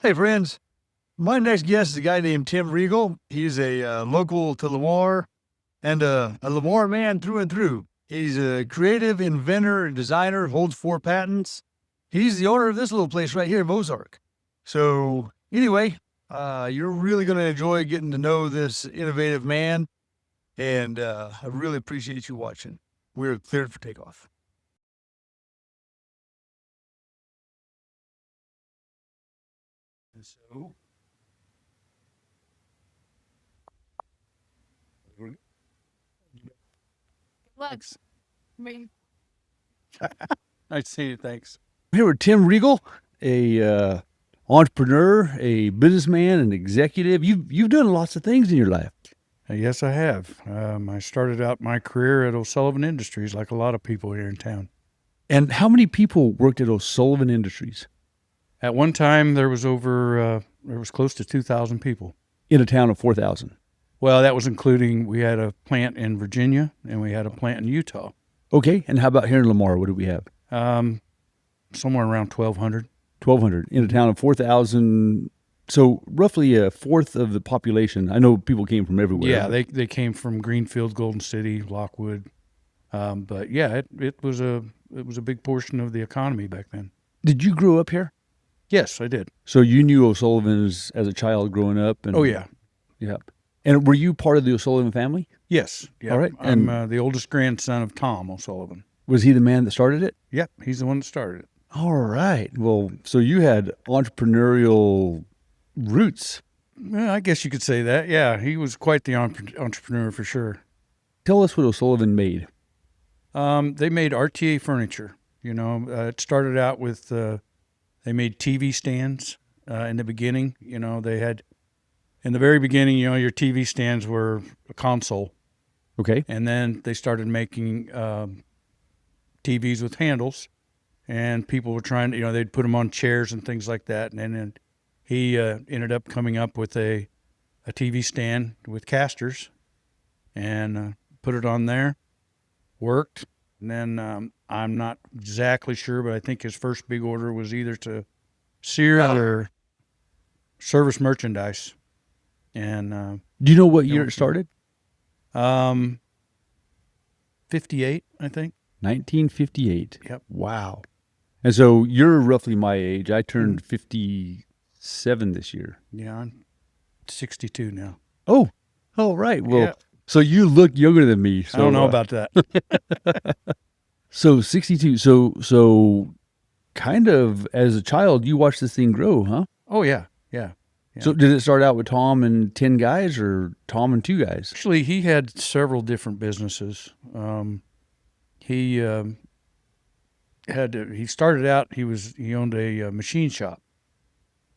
Hey, friends. My next guest is a guy named Tim Riegel. He's a local to Lamar and a Lamar man through and through. He's a creative inventor and designer, holds 4 patents. He's the owner of this little place right here in Ozark. So, anyway, you're really going to enjoy getting to know this innovative man, and I really appreciate you watching. We're cleared for takeoff. So, Looks. Me. Nice seeing you. Thanks. here with Tim Riegel, a entrepreneur, a businessman, an executive. You've done lots of things in your life. Yes, I have. I started out my career at O'Sullivan Industries, like a lot of people here in town. And how many people worked at O'Sullivan Industries At one time, there was close to 2,000 people. in a town of 4,000? Well, that was including, we had a plant in Virginia and we had a plant in Utah. Okay, and how about here in Lamar? What do we have? Somewhere around 1,200. 1,200 in a town of 4,000. So roughly a fourth of the population. I know people came from everywhere. Yeah, they came from Greenfield, Golden City, Lockwood. But yeah, it was a big portion of the economy back then. Did you grow up here? Yes, I did. So you knew O'Sullivan as a child growing up? And, Oh yeah. Yeah. And were you part of the O'Sullivan family? Yes. Yeah. All right. I'm the oldest grandson of Tom O'Sullivan. Was he the man that started it? Yep, he's the one that started it. All right. Well, so you had entrepreneurial roots. Well, I guess you could say that. Yeah, he was quite the entrepreneur for sure. Tell us what O'Sullivan made. They made RTA furniture. It started out with they made TV stands in the beginning. They had in the very beginning. Your TV stands were a console, Okay. and then they started making TVs with handles, and people were trying to, they'd put them on chairs and things like that. And then he ended up coming up with a TV stand with casters and put it on there. Worked. And then I'm not exactly sure, but I think his first big order was either to Sears or Service Merchandise. And Do you know what year it started? 58, I think. 1958. Yep. Wow. And so you're roughly my age. I turned 57 this year. Yeah, I'm 62 now. Oh, right. Well, Yeah. so you look younger than me. So, I don't know about that. So 62. So kind of as a child, you watched this thing grow, huh? Oh, yeah. Yeah. So did it start out with Tom and 10 guys or Tom and 2 guys? Actually, he had several different businesses. He started out, he owned a machine shop,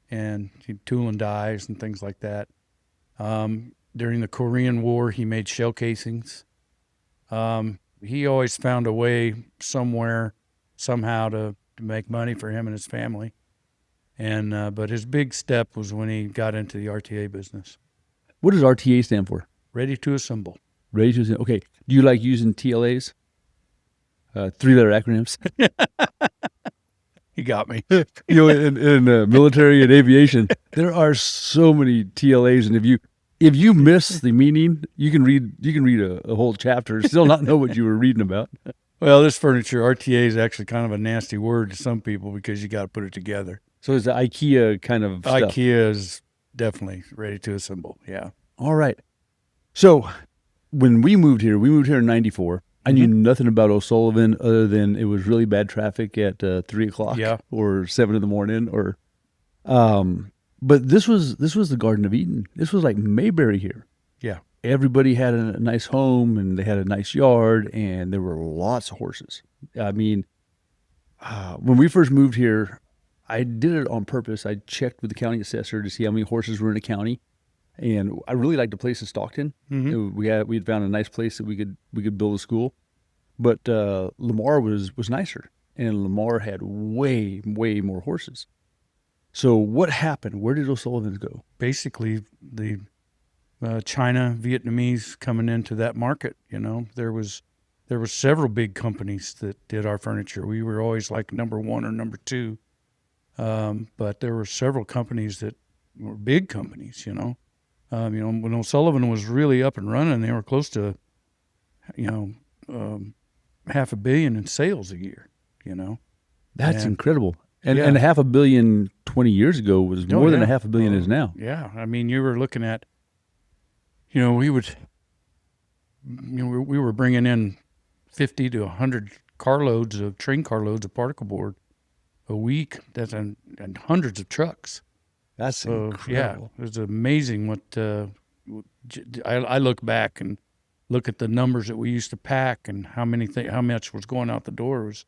and he'd tool and dies and things like that. During the Korean War, he made shell casings. He always found a way somewhere, somehow to make money for him and his family. And but his big step was when he got into the RTA business. What does RTA stand for? Ready to assemble. Ready to assemble. Okay. Do you like using TLAs? 3-letter acronyms. He got me. In military and aviation, there are so many TLAs, and if you miss the meaning, you can read a whole chapter, still not know what you were reading about. Well, this furniture, RTA, is actually kind of a nasty word to some people because you got to put it together. So it's the IKEA kind of stuff. IKEA is definitely ready to assemble. Yeah. All right. So when we moved here in 94. I knew nothing about O'Sullivan other than it was really bad traffic at 3 o'clock or 7 in the morning. But this was the Garden of Eden. This was like Mayberry here. Yeah. Everybody had a nice home and they had a nice yard and there were lots of horses. I mean, when we first moved here, I did it on purpose. I checked with the county assessor to see how many horses were in the county. And I really liked the place in Stockton. Mm-hmm. We had found a nice place that we could build a school, but Lamar was nicer, and Lamar had way more horses. So what happened? Where did O'Sullivan's go? Basically, the China, Vietnamese coming into that market. There was several big companies that did our furniture. We were always like number one or number two But there were several companies that were big companies, when O'Sullivan was really up and running, they were close to, $500 million in sales a year, That's And- incredible. And Yeah. and half a billion 20 years ago was Oh, more than yeah. a half a billion is now. Yeah. I mean, you were looking at, we were bringing in 50 to 100 train carloads of particle board a week. That's and hundreds of trucks. That's So incredible. yeah, it was amazing what I look back and look at the numbers that we used to pack and how much was going out the door. It was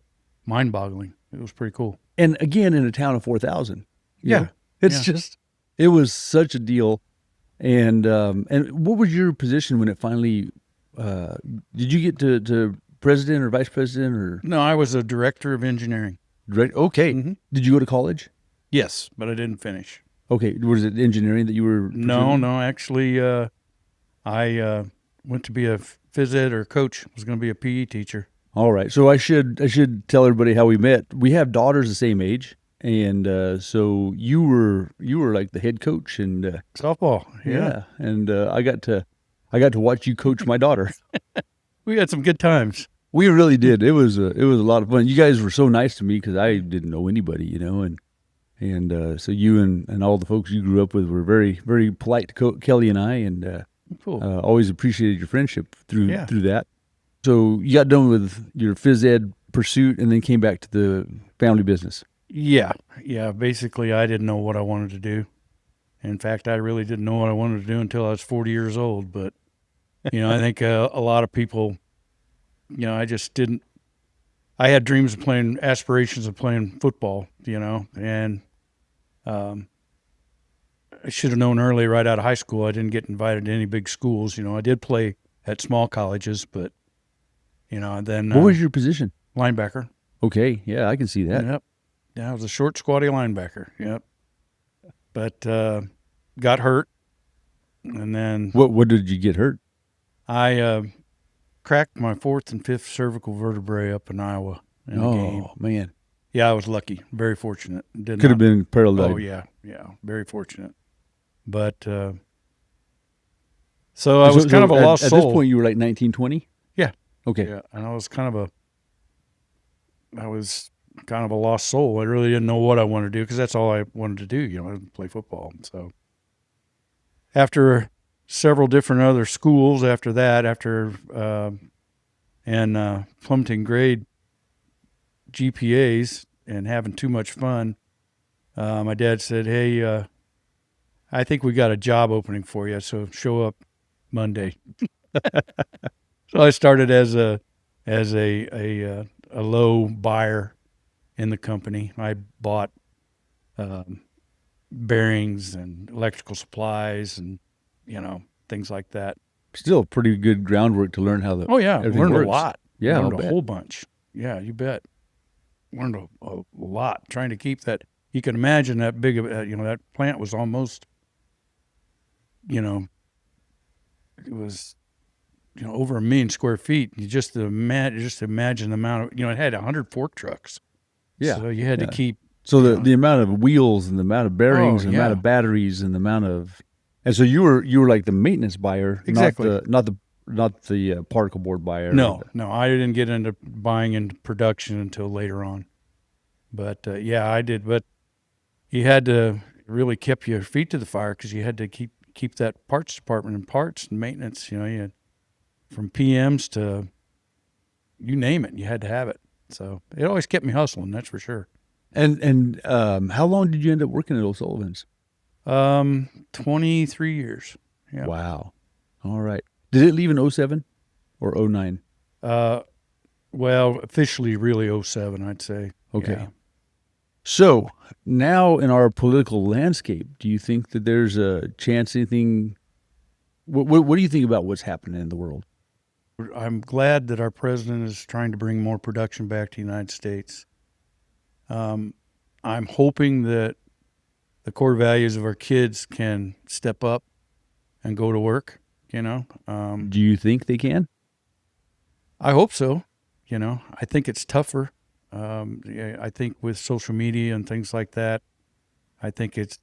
mind-boggling. It was pretty cool. And again, in a town of 4,000. you Yeah. know? It's just, it was such a deal. And what was your position when it finally, did you get to president or vice president or No, I was a director of engineering. direct? Okay. Mhm. Did you go to college? Yes, but I didn't finish. Okay. Was it engineering that you were? No. Actually, I went to be a phys ed or coach. I was going to be a PE teacher. All right. So I should tell everybody how we met. We have daughters the same age. And so you were like the head coach and Softball. yeah. And I got to watch you coach my daughter. We had some good times. We really did. It was a lot of fun. You guys were so nice to me because I didn't know anybody, and so you and all the folks you grew up with were very, very polite to Kelly and I, and Cool. always appreciated your friendship through Yeah. that. So you got done with your phys ed pursuit and then came back to the family business. Yeah. Basically, I didn't know what I wanted to do. In fact, I really didn't know what I wanted to do until I was 40 years old. But, I think a lot of people, I just didn't. I had dreams of aspirations of playing football, and I should have known early, right out of high school. I didn't get invited to any big schools. I did play at small colleges, but, and then What was your position? linebacker. Okay, yeah, I can see that. Yep. Yeah, I was a short, squatty linebacker. Yep. But got hurt, and then What did you get hurt? I cracked my fourth and fifth cervical vertebrae up in Iowa in a game. Oh man, Yeah, I was lucky, very fortunate. could have been paralyzed. Oh yeah, very fortunate. But so I was kind of a lost at soul. this point, you were like 19, 20? Yeah. Okay. Yeah, and I was kind of a lost soul. I really didn't know what I wanted to do because that's all I wanted to do, play football. So after several different other schools after that, and plummeting grade GPAs and having too much fun, my dad said, "Hey, I think we got a job opening for you, so show up Monday." So I started as a low buyer in the company. I bought bearings and electrical supplies and things like that. Still pretty good groundwork to learn how the. Oh yeah, Everything learned works. a lot. Yeah, I'll learned a bet. whole bunch. Yeah, you bet. Learned a lot trying to keep that. You can imagine that big of that plant was almost, it was, over 1 million square feet. You just imagine the amount of, it had 100 fork trucks. Yeah, So you had yeah. to keep. So the amount of wheels and the amount of bearings and the amount yeah. of batteries and the amount of, and so you were like the maintenance buyer, Exactly. not the particle board buyer. No, I didn't get into buying into production until later on. But yeah, I did. But you had to really keep your feet to the fire because you had to keep that parts department and parts and maintenance. You had from PMs to you name it, you had to have it. So it always kept me hustling, that's for sure. And how long did you end up working at O'Sullivan's? 23 years. Yeah. Wow. All right. Did it leave in 07 or 09? Well, officially, really 07, I'd say. Okay. Yeah. So now in our political landscape, do you think that there's a chance anything? What do you think about what's happening in the world? I'm glad that our president is trying to bring more production back to the United States. I'm hoping that the core values of our kids can step up and go to work, Do you think they can? I hope so. I think it's tougher. I think with social media and things like that, I think it's,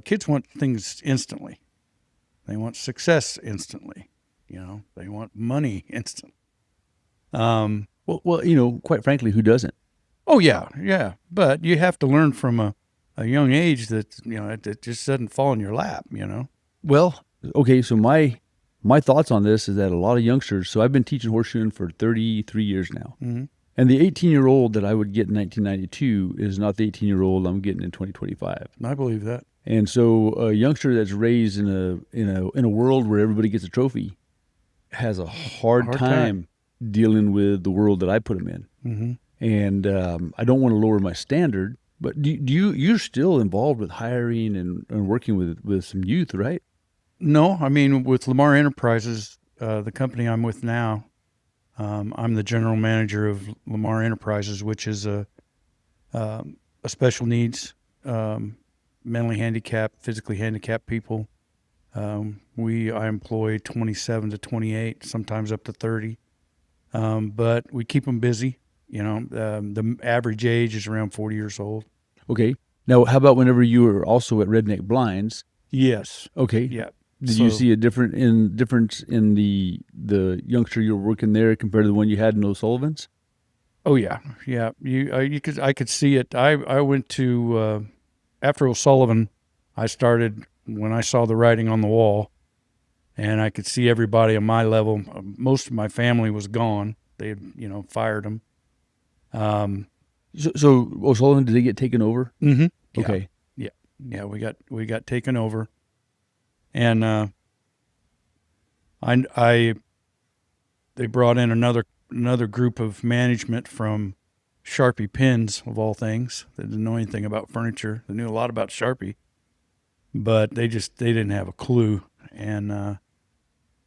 kids want things instantly. They want success instantly. They want money instantly. Well, quite frankly, who doesn't? Oh yeah, yeah. But you have to learn from a young age that it just doesn't fall in your lap. Well, okay. So my thoughts on this is that a lot of youngsters. So I've been teaching horseshoeing for 33 years now, Mm-hmm. and the 18-year-old that I would get in 1992 is not the 18-year-old I'm getting in 2025. I believe that. And so a youngster that's raised in a world where everybody gets a trophy has a hard time dealing with the world that I put him in. Mm-hmm. And I don't want to lower my standard, but you're still involved with hiring and working with some youth, right? No, I mean, with Lamar Enterprises, the company I'm with now, I'm the general manager of Lamar Enterprises, which is a special needs, mentally handicapped, physically handicapped people. I employ 27 to 28, sometimes up to 30, but we keep them busy. The average age is around 40 years old. Okay. Now, how about whenever you were also at Redneck Blinds? Yes. Okay. Yeah. Did you see a difference in the youngster you were working there compared to the one you had in O'Sullivan's? Oh yeah, yeah. I could see it. I went to after O'Sullivan. I started when I saw the writing on the wall, and I could see everybody on my level. Most of my family was gone. They had fired them. So O'Sullivan, did they get taken over? Mm-hmm. Yeah. Okay. Yeah, we got taken over, and they brought in another group of management from Sharpie Pins, of all things. They didn't know anything about furniture. They knew a lot about Sharpie, but they didn't have a clue. And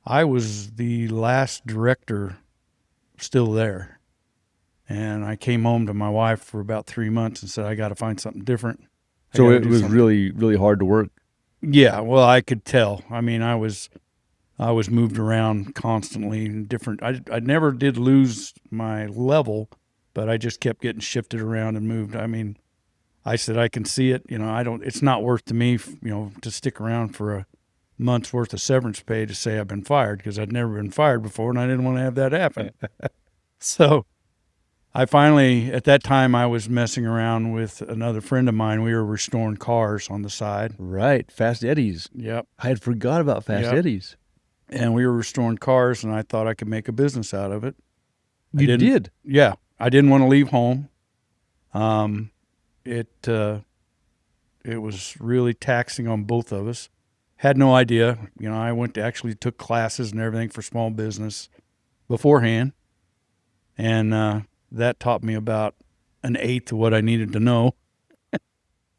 I was the last director still there, and I came home to my wife for about 3 months and said, I got to find something different. So it was really, really hard to work. Yeah, well, I could tell. I mean, I was moved around constantly in different. I never did lose my level, but I just kept getting shifted around and moved. I mean, I said I can see it. It's not worth to me, to stick around for a month's worth of severance pay to say I've been fired, because I'd never been fired before, and I didn't want to have that happen. So I finally, at that time, I was messing around with another friend of mine. We were restoring cars on the side. Right. Fast Eddies. Yep. I had forgot about Fast Eddies. And we were restoring cars, and I thought I could make a business out of it. You did? Yeah. I didn't want to leave home. It was really taxing on both of us. Had no idea. I actually took classes and everything for small business beforehand. And that taught me about an eighth of what I needed to know.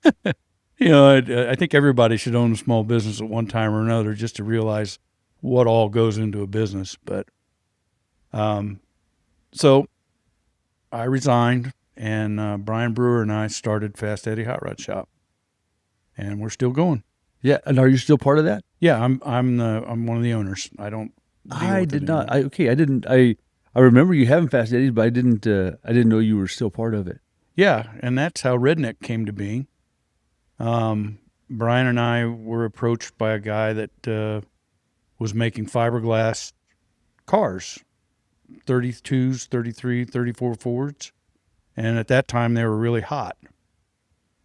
I think everybody should own a small business at one time or another just to realize what all goes into a business. But so I resigned, and Brian Brewer and I started Fast Eddie Hot Rod Shop, and we're still going. Yeah. And are you still part of that? Yeah, I'm one of the owners. I don't. I did not. I didn't. I remember you having Fast Eddies, but I didn't know you were still part of it. Yeah, and that's how Redneck came to being. Brian and I were approached by a guy that was making fiberglass cars, 32s, 33, 34 Fords, and at that time they were really hot.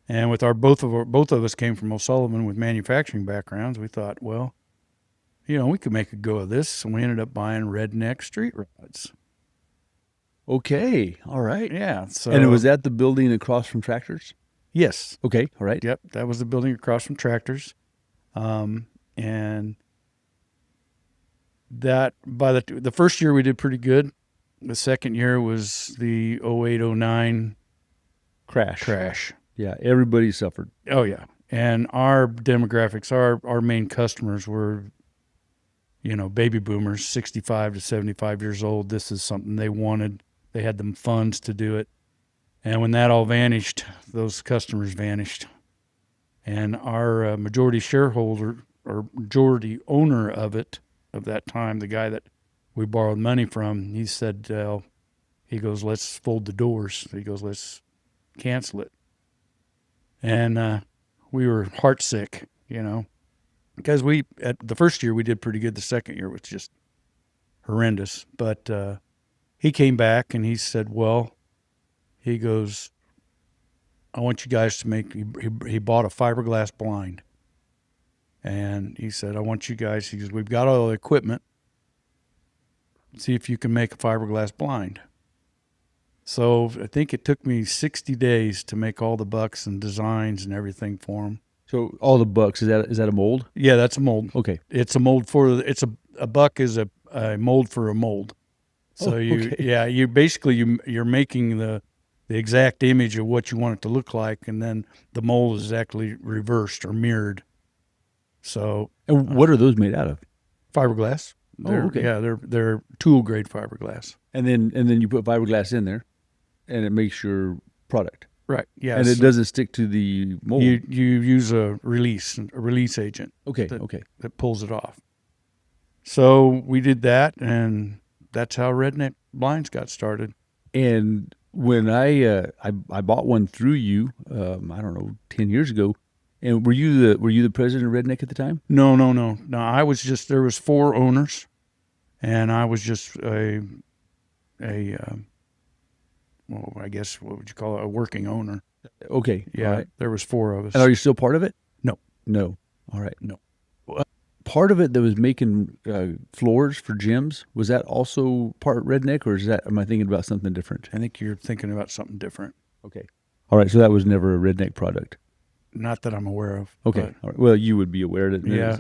And with both of us came from O'Sullivan with manufacturing backgrounds, we thought, well, we could make a go of this, and we ended up buying Redneck street rods. Okay. All right. Yeah. So, And was that the building across from Tractors? Yes. Okay. All right. Yep. That was the building across from Tractors. And that by the first year we did pretty good. The second year was the 08-09 crash. Yeah. Everybody suffered. Oh yeah. And our demographics, our main customers were, baby boomers, 65 to 75 years old. This is something they wanted. They had the funds to do it. And when that all vanished, those customers vanished. And our majority shareholder or majority owner of that time, the guy that we borrowed money from, he said, he goes, let's fold the doors. He goes, let's cancel it. And we were heartsick, you know, because at the first year we did pretty good. The second year was just horrendous. But he came back and he said, well, he goes, I want you guys to make, he bought a fiberglass blind. And he said, I want you guys, he goes, we've got all the equipment. See if you can make a fiberglass blind. So I think it took me 60 days to make all the bucks and designs and everything for them. So all the bucks, is that a mold? Yeah, that's a mold. Okay. It's a mold a buck is a mold for a mold. So you basically you're making the exact image of what you want it to look like, and then the mold is actually reversed or mirrored. So, And what are those made out of? fiberglass. Okay. Yeah, they're tool grade fiberglass. And then you put fiberglass in there, and it makes your product. Right. Yeah. And it doesn't stick to the mold. You use a release agent. Okay. That pulls it off. So we did that, and that's how Redneck Blinds got started. And when I bought one through you, I don't know, 10 years ago. And were you the president of Redneck at the time? No. I was just, there was 4 owners, and I was just a well, I guess what would you call it, a working owner. Okay. Yeah. All right. There was 4 of us. And are you still part of it? No. All right. No. Part of it that was making floors for gyms, was that also part Redneck, or am I thinking about something different? I think you're thinking about something different. Okay. All right. So that was never a Redneck product. Not that I'm aware of. Okay. All right. Well, you would be aware that. Yeah.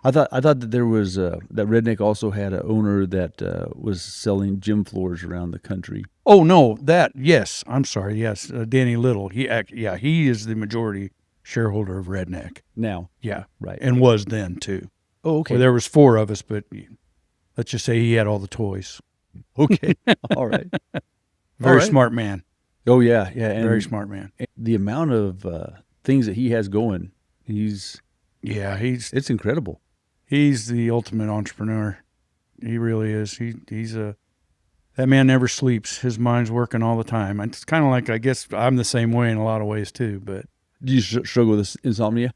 I thought that there was that Redneck also had an owner that was selling gym floors around the country. Oh no, yes. I'm sorry. Yes, Danny Little. He is the majority shareholder of Redneck. Now. Yeah, Right. and was then too. Oh, okay. Well, there was 4 of us, but let's just say he had all the toys. Okay. All right. Very All right. smart man. Oh yeah, yeah. And Very smart man. the amount of things that he has going, it's incredible. He's the ultimate entrepreneur. He really is. That man never sleeps. His mind's working all the time. And it's kind of like, I guess I'm the same way in a lot of ways too, but. Do you struggle with insomnia?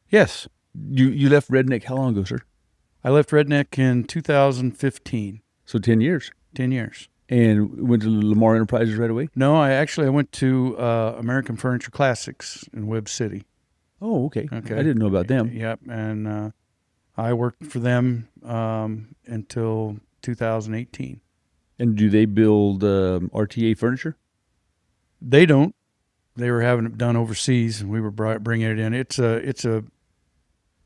Yes. You left Redneck how long ago, sir? I left Redneck in 2015. So 10 years. 10 years. And went to Lamar Enterprises right away? No, I went to American Furniture Classics in Webb City. Oh, okay. Okay. I didn't know about them. Yep, and I worked for them until 2018. And do they build RTA furniture? They don't. They were having it done overseas, and we were bringing it in. It's a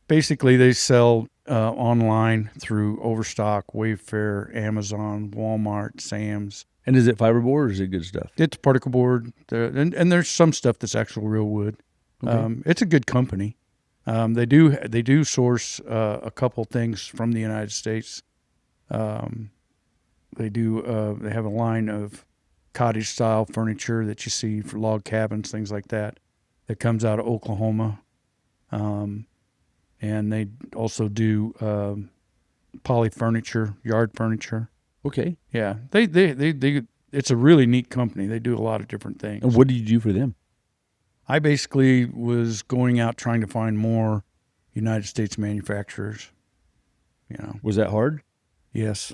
basically they sell online through Overstock, Wayfair, Amazon, Walmart, Sam's. And is it fiberboard or is it good stuff? It's particle board, and there's some stuff that's actual real wood. Okay. It's a good company. They do source a couple things from the United States. They have a line of cottage style furniture that you see for log cabins, things like that comes out of Oklahoma. And they also do poly furniture, yard furniture. Okay. Yeah, they it's a really neat company. They do a lot of different things. And what did you do for them? I basically was going out trying to find more United States manufacturers. Was that hard? Yes.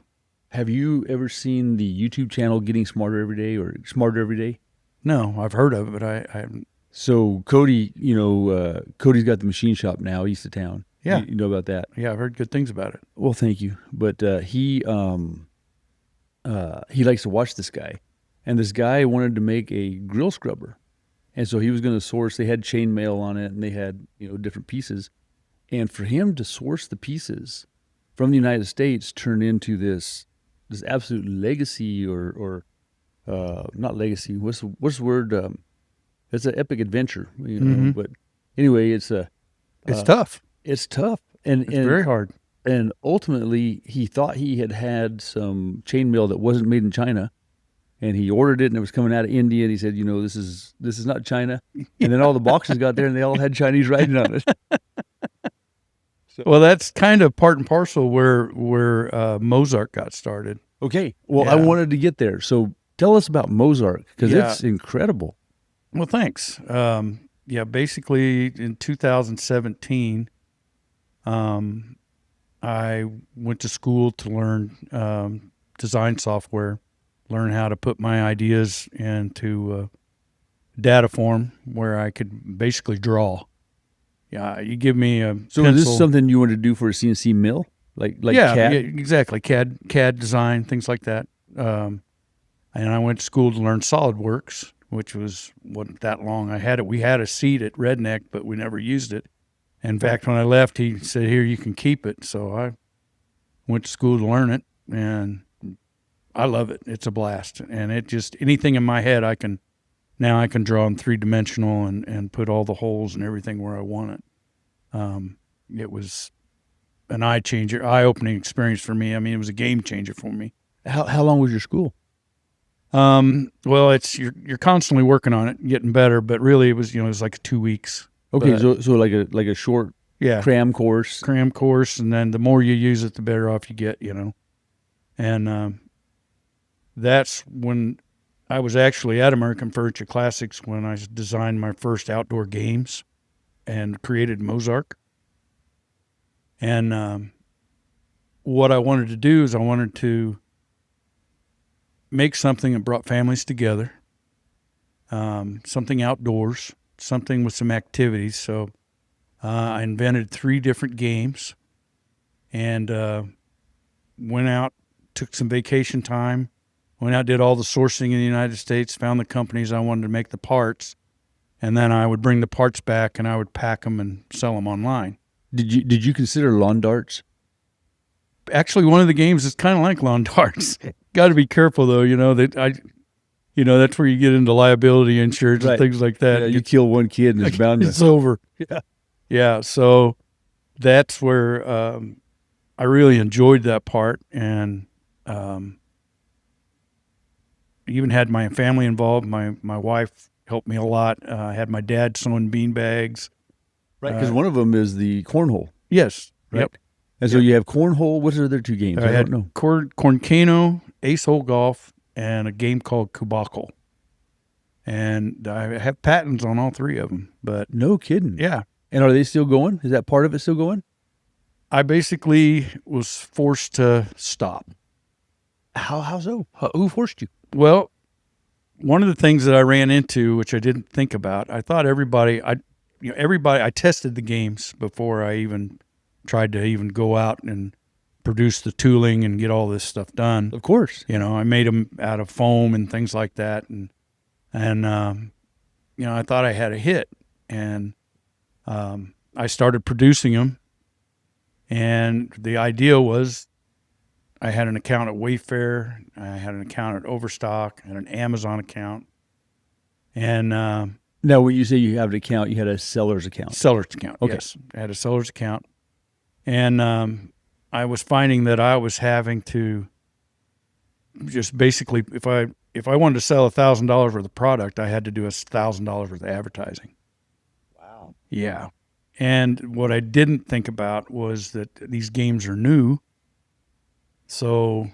Have you ever seen the YouTube channel Getting Smarter Every Day or Smarter Every Day? No, I've heard of it, but I haven't. So Cody, Cody's got the machine shop now east of town. Yeah. You know about that? Yeah, I've heard good things about it. Well, thank you. But he likes to watch this guy. And this guy wanted to make a grill scrubber. And so he was going to source, they had chainmail on it and they had, different pieces. And for him to source the pieces from the United States turned into this absolute legacy or not legacy. What's the word? It's an epic adventure, Mhm. but anyway, it's tough. It's tough. And It's very hard. And ultimately he thought he had some chainmail that wasn't made in China. And he ordered it, and it was coming out of India. And he said, this is not China. And then all the boxes got there, and they all had Chinese writing on it. Well, that's kind of part and parcel where Mozart got started. Okay. Well, Yeah. I wanted to get there. So tell us about Mozart, because Yeah. it's incredible. Well, thanks. basically in 2017, I went to school to learn design software, learn how to put my ideas into data form where I could basically draw. Yeah, you give me a So pencil. is this something you wanted to do for a CNC mill? Like yeah, CAD? yeah, exactly. CAD design, things like that. And I went to school to learn SolidWorks, which wasn't that long. We had a seat at Redneck, but we never used it. In fact, when I left, he said, "Here, you can keep it." So I went to school to learn it, and I love it. It's a blast. And it just, anything in my head, I can draw in 3-dimensional and put all the holes and everything where I want it. It was an eye-opening experience for me. I mean, it was a game changer for me. How long was your school? Well, you're constantly working on it, getting better, but really it was like 2 weeks. Okay, But, so like a short cram course. cram course, and then the more you use it, the better off you get, And that's when I was actually at American Furniture Classics when I designed my first outdoor games and created Mozart. And what I wanted to do is I wanted to make something that brought families together, something outdoors, something with some activities. So I invented 3 different games and went out, took some vacation time, went out, did all the sourcing in the United States, found the companies I wanted to make the parts, and then I would bring the parts back and I would pack them and sell them online. Did you consider lawn darts? Actually, one of the games is kind of like lawn darts. Got to be careful though, that's where you get into liability insurance and things like that. Yeah, you kill one kid and it's bound to. It's over. Yeah. So that's where I really enjoyed that part, and even had my family involved. My wife helped me a lot. I had my dad sewing bean bags. Right, because one of them is the cornhole. Yes. Right? Yep. And so you have cornhole. What's the other 2 games? I had don't know. Corncano, Ace Hole Golf, and a game called Kubakel. And I have patents on all 3 of them. But No kidding. yeah, And are they still going? Is that part of it still going? I basically was forced to stop. How so? Who forced you? Well, one of the things that I ran into, which I didn't think about, I thought I tested the games before I even tried to even go out and produce the tooling and get all this stuff done. Of course. I made them out of foam and things like that, and I thought I had a hit, and I started producing them, and the idea was I had an account at Wayfair, I had an account at Overstock, I had an Amazon account, and Now, when you say you have an account, you had a seller's account. seller's account. Okay. Yes, I had a seller's account, and I was finding that I was having to just basically, if I wanted to sell $1,000 worth of product, I had to do $1,000 worth of advertising. Wow. Yeah. And what I didn't think about was that these games are new. So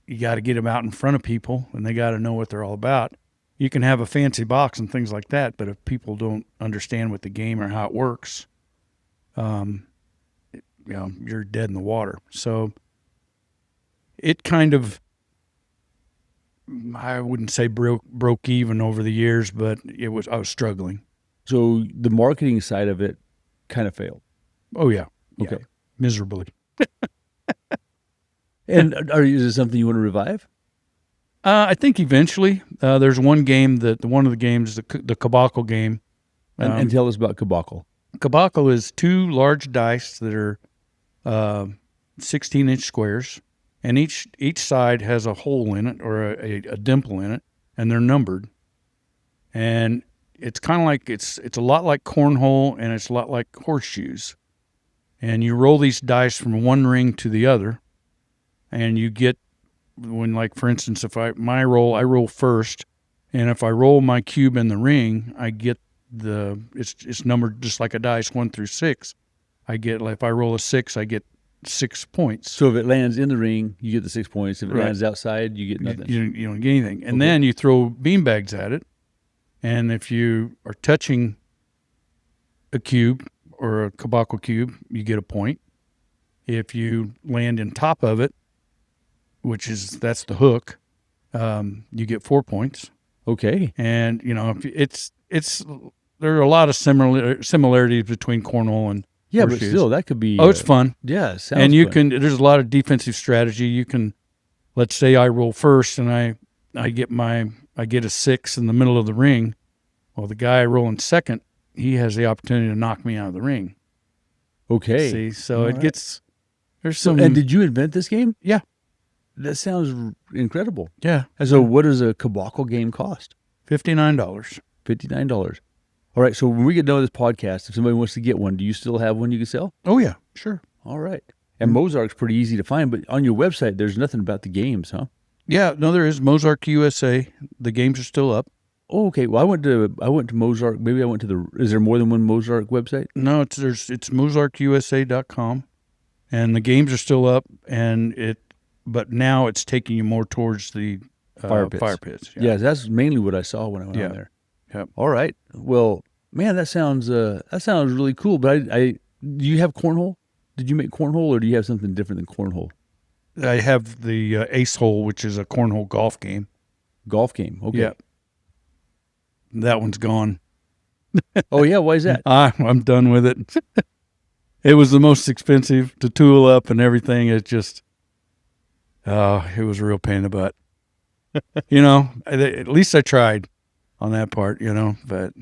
you got to get them out in front of people, and they got to know what they're all about. You can have a fancy box and things like that, but if people don't understand what the game or how it works, you're dead in the water. So it kind of, I wouldn't say broke even over the years, but I was struggling. So the marketing side of it kind of failed. Oh yeah. Okay. Yeah. Miserably. And is it something you want to revive? I think eventually. There's one game one of the games, the Kubakel game. And tell us about Kubakel. Kubakel is 2 large dice that are 16-inch squares, and each side has a hole in it or a dimple in it, and they're numbered. And it's kind of like it's a lot like cornhole, and it's a lot like horseshoes. And you roll these dice from one ring to the other, and you get, when, like, for instance, if I roll first, and if I roll my cube in the ring, I get it's numbered just like a dice 1 through 6. If I roll a 6, I get 6 points. So if it lands in the ring, you get the 6 points. If it lands outside, you get nothing. You don't get anything. And then you throw beanbags at it, and if you are touching a cube or a caboclo cube, you get a point. If you land in top of it, that's the hook, you get 4 points. Okay. And there are a lot of similarities between cornhole and Yeah, but horseshoes. still, that could be. It's fun. Yeah, it sounds And fun. there's a lot of defensive strategy. You can, let's say I roll first and I get a 6 in the middle of the ring. Well, the guy rolling second, he has the opportunity to knock me out of the ring. Okay. See, so All it right. gets, there's So, some. and did you invent this game? Yeah. That sounds incredible. Yeah. And so, what does a caboclo game cost? $59. $59. All right. So when we get done with this podcast, if somebody wants to get one, do you still have one you can sell? Oh, yeah, sure. All right. And Mozart's pretty easy to find, but on your website, there's nothing about the games, huh? Yeah, no, there is Mozart USA. The games are still up. Oh, okay. Well, I went to Mozart. Maybe I went to is there more than one Mozart website? No, it's mozartusa.com, and the games are still up, but now it's taking you more towards the Fire pits. Yeah. Yeah, that's mainly what I saw when I went on there. Yep. All right. Well, man, that sounds really cool. But do you have cornhole? Did you make cornhole, or do you have something different than cornhole? I have the Ace Hole, which is a cornhole golf game. Golf game. Okay. Yeah. That one's gone. Oh yeah. Why is that? I'm done with it. It was the most expensive to tool up and everything. It just, it was a real pain in the butt. At least I tried on that part, but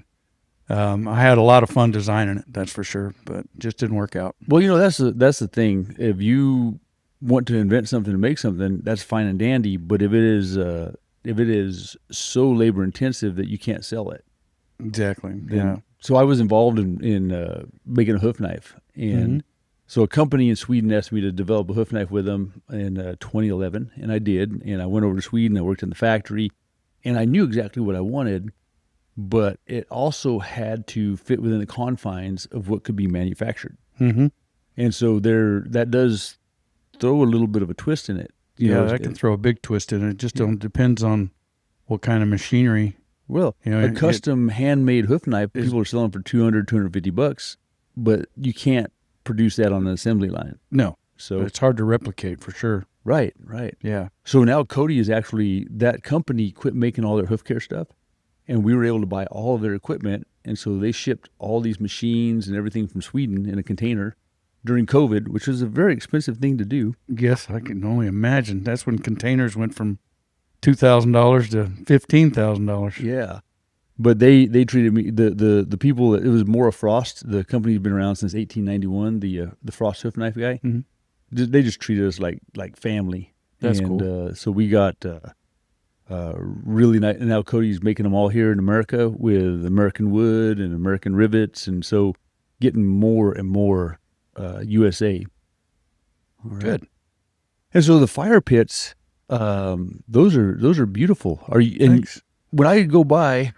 I had a lot of fun designing it, that's for sure, but it just didn't work out. Well, that's the thing. If you want to invent something to make something, that's fine and dandy. But if it is so labor intensive that you can't sell it, Exactly. then- Yeah. So I was involved in making a hoof knife, and so a company in Sweden asked me to develop a hoof knife with them in 2011, and I did. And I went over to Sweden. I worked in the factory, and I knew exactly what I wanted, but it also had to fit within the confines of what could be manufactured. Mm-hmm. And so that does throw a little bit of a twist in it. That can throw a big twist in it. It just depends on what kind of machinery. Well, a custom handmade hoof knife, people are selling for $200, $250, but you can't produce that on an assembly line. No. So It's hard to replicate for sure. right. Yeah. So now Cody is actually, that company quit making all their hoof care stuff, and we were able to buy all of their equipment. And so they shipped all these machines and everything from Sweden in a container during COVID, which was a very expensive thing to do. Yes, I can only imagine. That's when containers went from $2,000 to $15,000. Yeah. But they treated me, the people, it was Mora Frost, the company's been around since 1891, the Frost hoof knife guy. Mhm. They just treated us like family. That's cool. So we got really nice, and now Cody's making them all here in America with American wood and American rivets, and so getting more and more USA. All right. Good. And so the fire pits, those are beautiful. Are you? And Thanks. when I go by,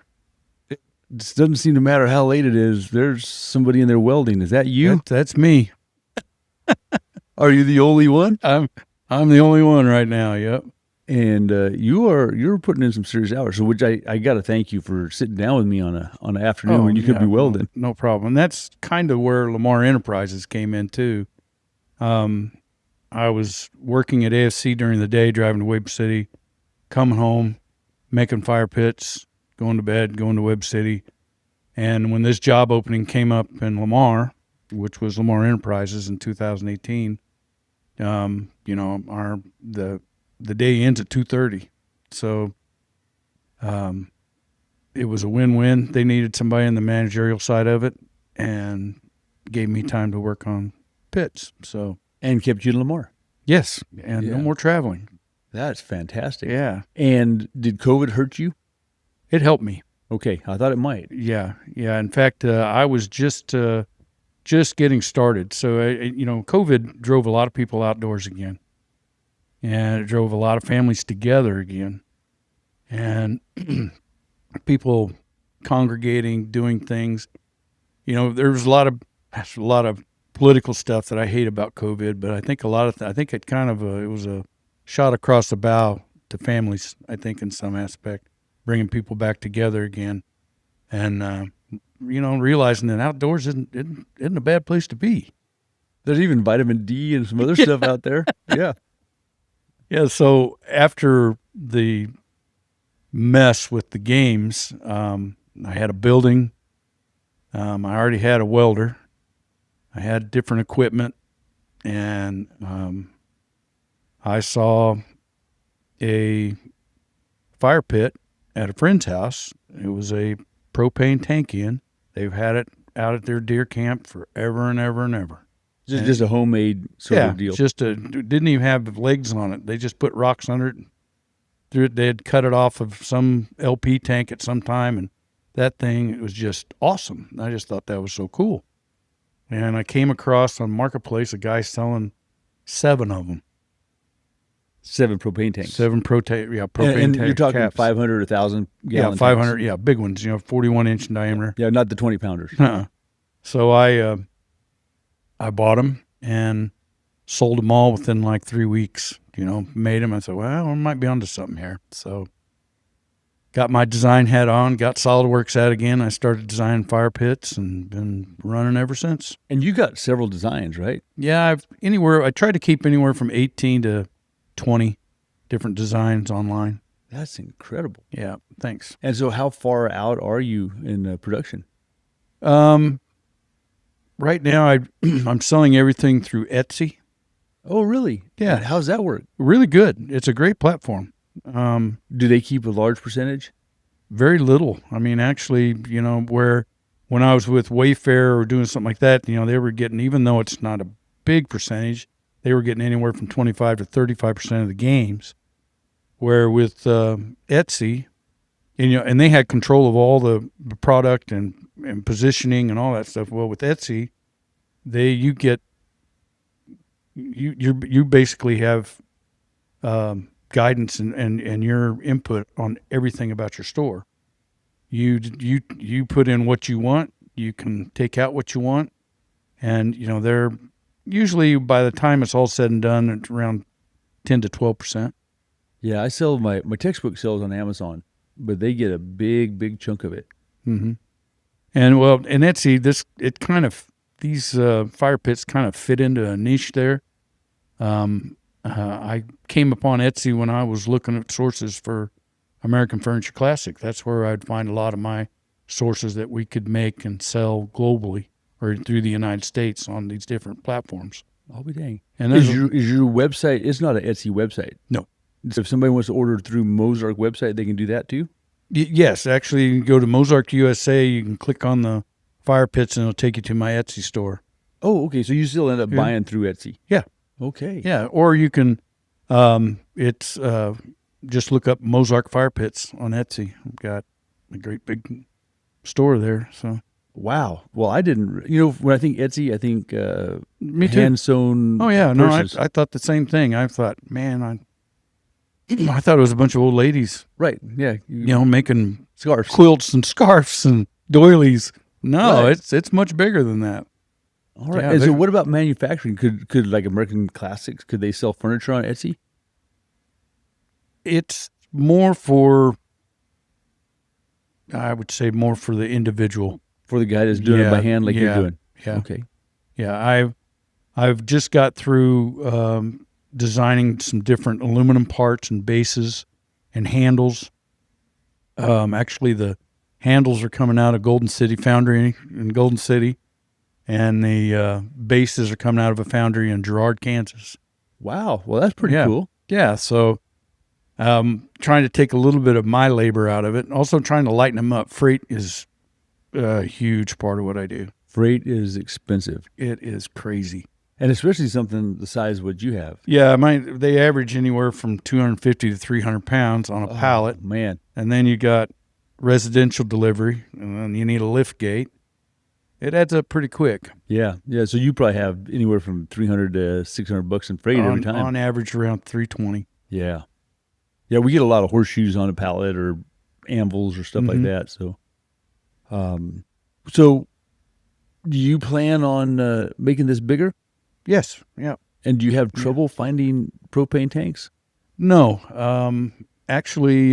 it just doesn't seem to matter how late it is. There's somebody in there welding. Is that you? That's me. Are you the only one? I'm the only one right now. Yep. And you're putting in some serious hours. So which I got to thank you for sitting down with me on an afternoon when you could be welding. No problem. And that's kind of where Lamar Enterprises came in too. I was working at AFC during the day, driving to Webb City, coming home, making fire pits, going to bed, going to Webb City. And when this job opening came up in Lamar, which was Lamar Enterprises in 2018, the day ends at 2:30. So it was a win-win. They needed somebody in the managerial side of it and gave me time to work on pits. So And kept you in Lamar. yes, and no Yeah. more traveling. That's fantastic. Yeah. And did COVID hurt you? It helped me. Okay, I thought it might. Yeah. In fact, I was just getting started. So, COVID drove a lot of people outdoors again. And it drove a lot of families together again. And people congregating, doing things. There's a lot of political stuff that I hate about COVID, but I think I think it kind of it was a shot across the bow to families, I think, in some aspect, bringing people back together again. And realizing that outdoors isn't a bad place to be. There's even vitamin D and some other stuff out there. Yeah. Yeah. So after the mess with the games, I had a building. I already had a welder. I had different equipment, and I saw a fire pit at a friend's house. It was a propane tank in. They've had it out at their deer camp forever and ever and ever. Just a homemade sort of deal. Didn't even have legs on it. They just put rocks under it. They had cut it off of some LP tank at some time, and that thing, it was just awesome. I just thought that was so cool. And I came across on Marketplace a guy selling 7 of them. 7 propane tanks. 7 propane and tank you're talking caps. 500, 1,000 gallon. Yeah, 500. tanks. Yeah, big ones. 41-inch in diameter. Yeah, not the 20 pounders. So I bought them and sold them all within like 3 weeks. Made them. I said, well, I might be onto something here. So got my design hat on, got SolidWorks out again. I started designing fire pits and been running ever since. And you got several designs, right? Yeah, I try to keep anywhere from 18 to 20 different designs online. That's incredible. Yeah, thanks. And so how far out are you in production? Right now I'm selling everything through Etsy. Oh, really? Yeah. And how's that work? Really good. It's a great platform. Do they keep a large percentage? Very little. I mean, actually, where when I was with Wayfair or doing something like that, they were getting, even though it's not a big percentage, they were getting anywhere from 25 to 35% of the games. Where with Etsy, and they had control of all the product and positioning and all that stuff. Well, with Etsy, you basically have guidance and your input on everything about your store. You put in what you want. You can take out what you want, and they're usually, by the time it's all said and done, it's around 10 to 12%. Yeah, I sell my textbook sells on Amazon, but they get a big chunk of it. Mm-hmm. And well, in Etsy, these fire pits kind of fit into a niche there. I came upon Etsy when I was looking at sources for American Furniture Classic. That's where I'd find a lot of my sources that we could make and sell globally or through the United States on these different platforms. I'll be dang. And is your website? It's not an Etsy website. No. So if somebody wants to order through Mozark website, they can do that too? Yes, actually, you can go to Mozark USA. You can click on the fire pits, and it'll take you to my Etsy store. Oh, okay. So you still end up buying through Etsy? Yeah. Okay. Yeah, or you can, just look up Mozark Fire Pits on Etsy. I've got a great big store there. So. Wow. Well, I didn't. When I think Etsy, I think Me too. hand sewn. Oh yeah, purses. No, I thought the same thing. I thought, man, I thought it was a bunch of old ladies, right? Yeah, making scarves, quilts, and scarves and doilies. No, right. it's much bigger than that. All right. Yeah, and so, what about manufacturing? Could like American Classics? Could they sell furniture on Etsy? It's more for, I would say, more for the individual, for the guy that's doing it by hand, like you're doing. Yeah. Okay. Yeah, I've just got through designing some different aluminum parts and bases and handles. Actually, the handles are coming out of Golden City Foundry in Golden City, and the bases are coming out of a foundry in Girard, Kansas. Wow. Well, that's pretty cool. Yeah. So, trying to take a little bit of my labor out of it, and also trying to lighten them up. Freight is a huge part of what I do. Freight is expensive. It is crazy. And especially something the size of what you have. Yeah, they average anywhere from 250 to 300 pounds on a pallet. Man. And then you got residential delivery, and then you need a lift gate. It adds up pretty quick. Yeah. Yeah. So you probably have anywhere from $300 to $600 in freight every time. On average, around 320. Yeah. Yeah. We get a lot of horseshoes on a pallet or anvils or stuff like that. So, so do you plan on making this bigger? Yes. Yeah. And do you have trouble finding propane tanks? No. Actually,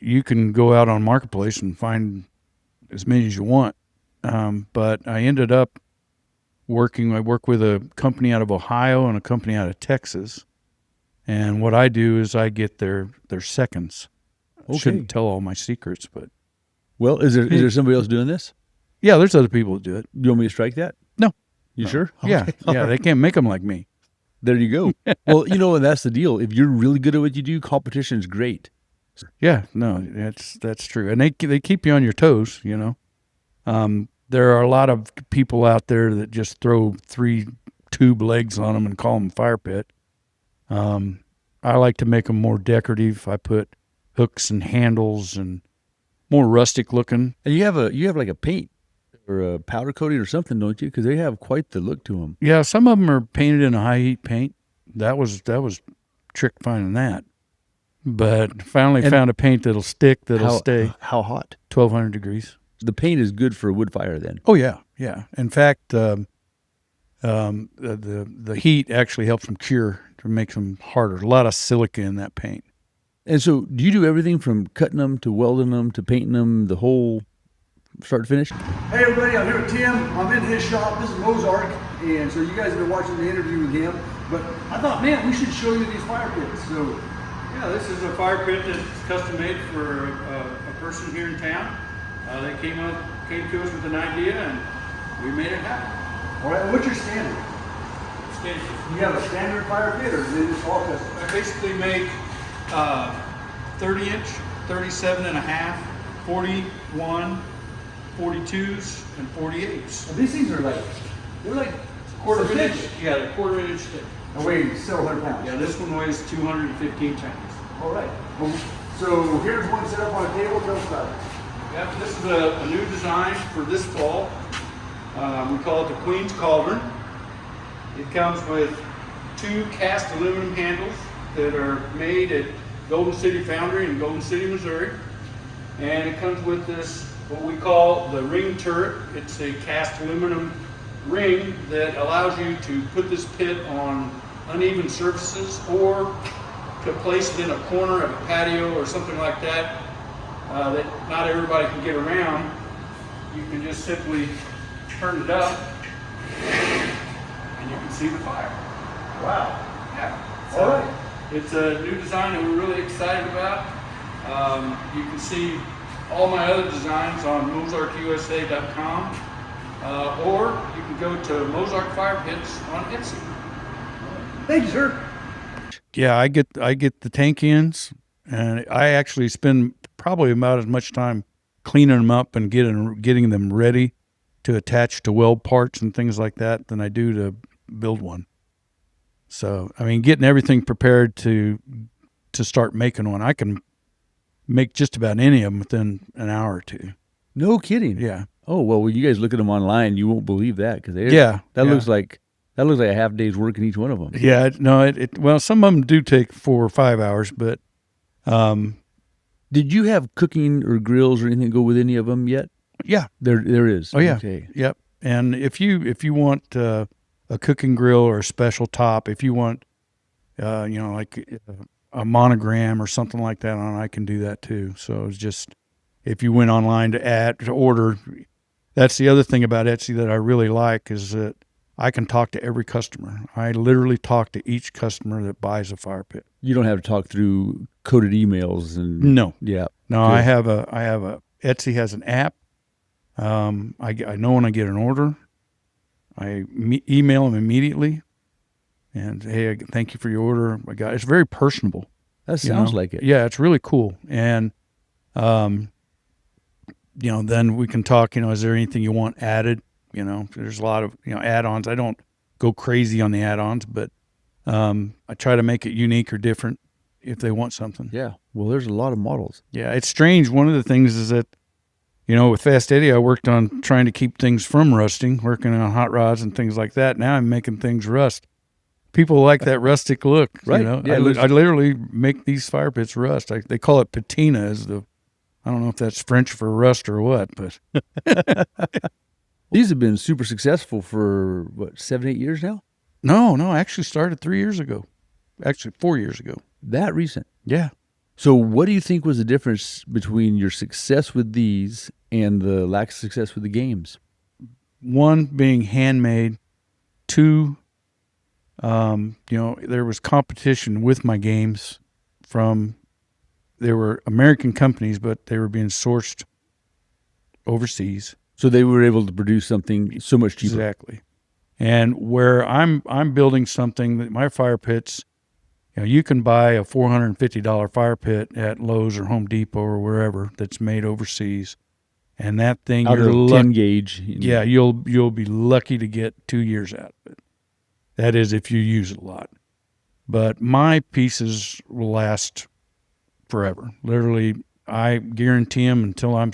you can go out on Marketplace and find as many as you want. But I ended up I work with a company out of Ohio and a company out of Texas. And what I do is I get their seconds. I Okay. shouldn't tell all my secrets, but Well, is there somebody else doing this? yeah, there's other people that do it. You want me to strike that? No. You No. sure? Yeah, Okay. they can't make them like me. There you go. Well, and that's the deal. If you're really good at what you do, competition's great. Yeah, no, that's true, and they keep you on your toes. There are a lot of people out there that just throw 3 tube legs on them and call them fire pit. I like to make them more decorative. I put hooks and handles and more rustic looking. And you have like a paint or a powder coating or something, don't you? Because they have quite the look to them. Yeah, some of them are painted in a high heat paint. That was trick finding that. But finally found a paint that'll stick, that'll stay How hot? 1,200 degrees. The paint is good for a wood fire then. Oh yeah. In fact, the heat actually helps them cure to make them harder. A lot of silica in that paint. And so do you do everything from cutting them to welding them to painting them, the whole start to finish? Hey everybody, I'm here with Tim. I'm in his shop. This is Mozark, and so you guys have been watching the interview with him. But I thought, man, we should show you these fire pits. So Yeah, this is a fire pit that's custom made for a person here in town. They came to us with an idea, and we made it happen. all right, what's your standard? You have a standard fire pit, or is it just all custom? I basically make 30-inch, 37 and a half, 41, 42s, and 48s. Well, these things are they're like Quarter of an thick. inch. Yeah, they're quarter inch thick. They weigh several hundred pounds. Yeah, this one weighs 215 pounds. All right. Well, so here's one set up on a table. Tell us about it. Yeah, this is a new design for this fall. We call it the Queen's Cauldron. It comes with 2 cast aluminum handles that are made at Golden City Foundry in Golden City, Missouri. And it comes with this, what we call the ring turret. It's a cast aluminum ring that allows you to put this pit on uneven surfaces or to place it in a corner of a patio or something like that that not everybody can get around. You can just simply turn it up and you can see the fire. Wow. Yeah. All right. It's a new design that we're really excited about. You can see all my other designs on mozarkusa.com, or you can go to Mozark Fire Pits on Etsy. Thank you, sir. Yeah, I get the tank ends, and I actually spend probably about as much time cleaning them up and getting them ready to attach to weld parts and things like that than I do to build one. So, I mean, getting everything prepared to start making one, I can make just about any of them within an hour or 2. No kidding. Yeah. Oh, well, when you guys look at them online, you won't believe that because Yeah. that yeah. looks like a half day's work in each one of them. Yeah. No, well, some of them do take 4 or 5 hours, but Did you have cooking or grills or anything go with any of them yet? yeah. There is. Oh yeah. Okay. Yep. And if you want a cooking grill or a special top, if you want, like a monogram or something like that on, I can do that too. So it's just, if you went online to order, that's the other thing about Etsy that I really like is that I can talk to every customer. I literally talk to each customer that buys a fire pit. You don't have to talk through coded emails and No. Yeah. No, Good. I have a Etsy has an app. I know when I get an order. I email them immediately, and hey, thank you for your order. It's very personable. That sounds like it. Yeah, it's really cool. And then we can talk. Is there anything you want added? There's a lot of add-ons. I don't go crazy on the add-ons, but I try to make it unique or different if they want something. Yeah. Well, there's a lot of models. Yeah, it's strange. One of the things is that, with Fast Eddie, I worked on trying to keep things from rusting, working on hot rods and things like that. Now I'm making things rust. People like that rustic look. Right. Yeah, I literally make these fire pits rust. They call it patina I don't know if that's French for rust or what, but These have been super successful for 7, 8 years now? no, I actually started 3 years ago. Actually, 4 years ago. That recent. Yeah. So what do you think was the difference between your success with these and the lack of success with the games? One, being handmade. Two, there was competition with my games there were American companies, but they were being sourced overseas. So they were able to produce something so much cheaper. Exactly. And where I'm building something that my fire pits, you can buy a $450 fire pit at Lowe's or Home Depot or wherever that's made overseas, and that thing Out you're of 10 gauge. Yeah, you'll be lucky to get 2 years out of it. That is if you use it a lot. But my pieces will last forever. Literally, I guarantee them until I'm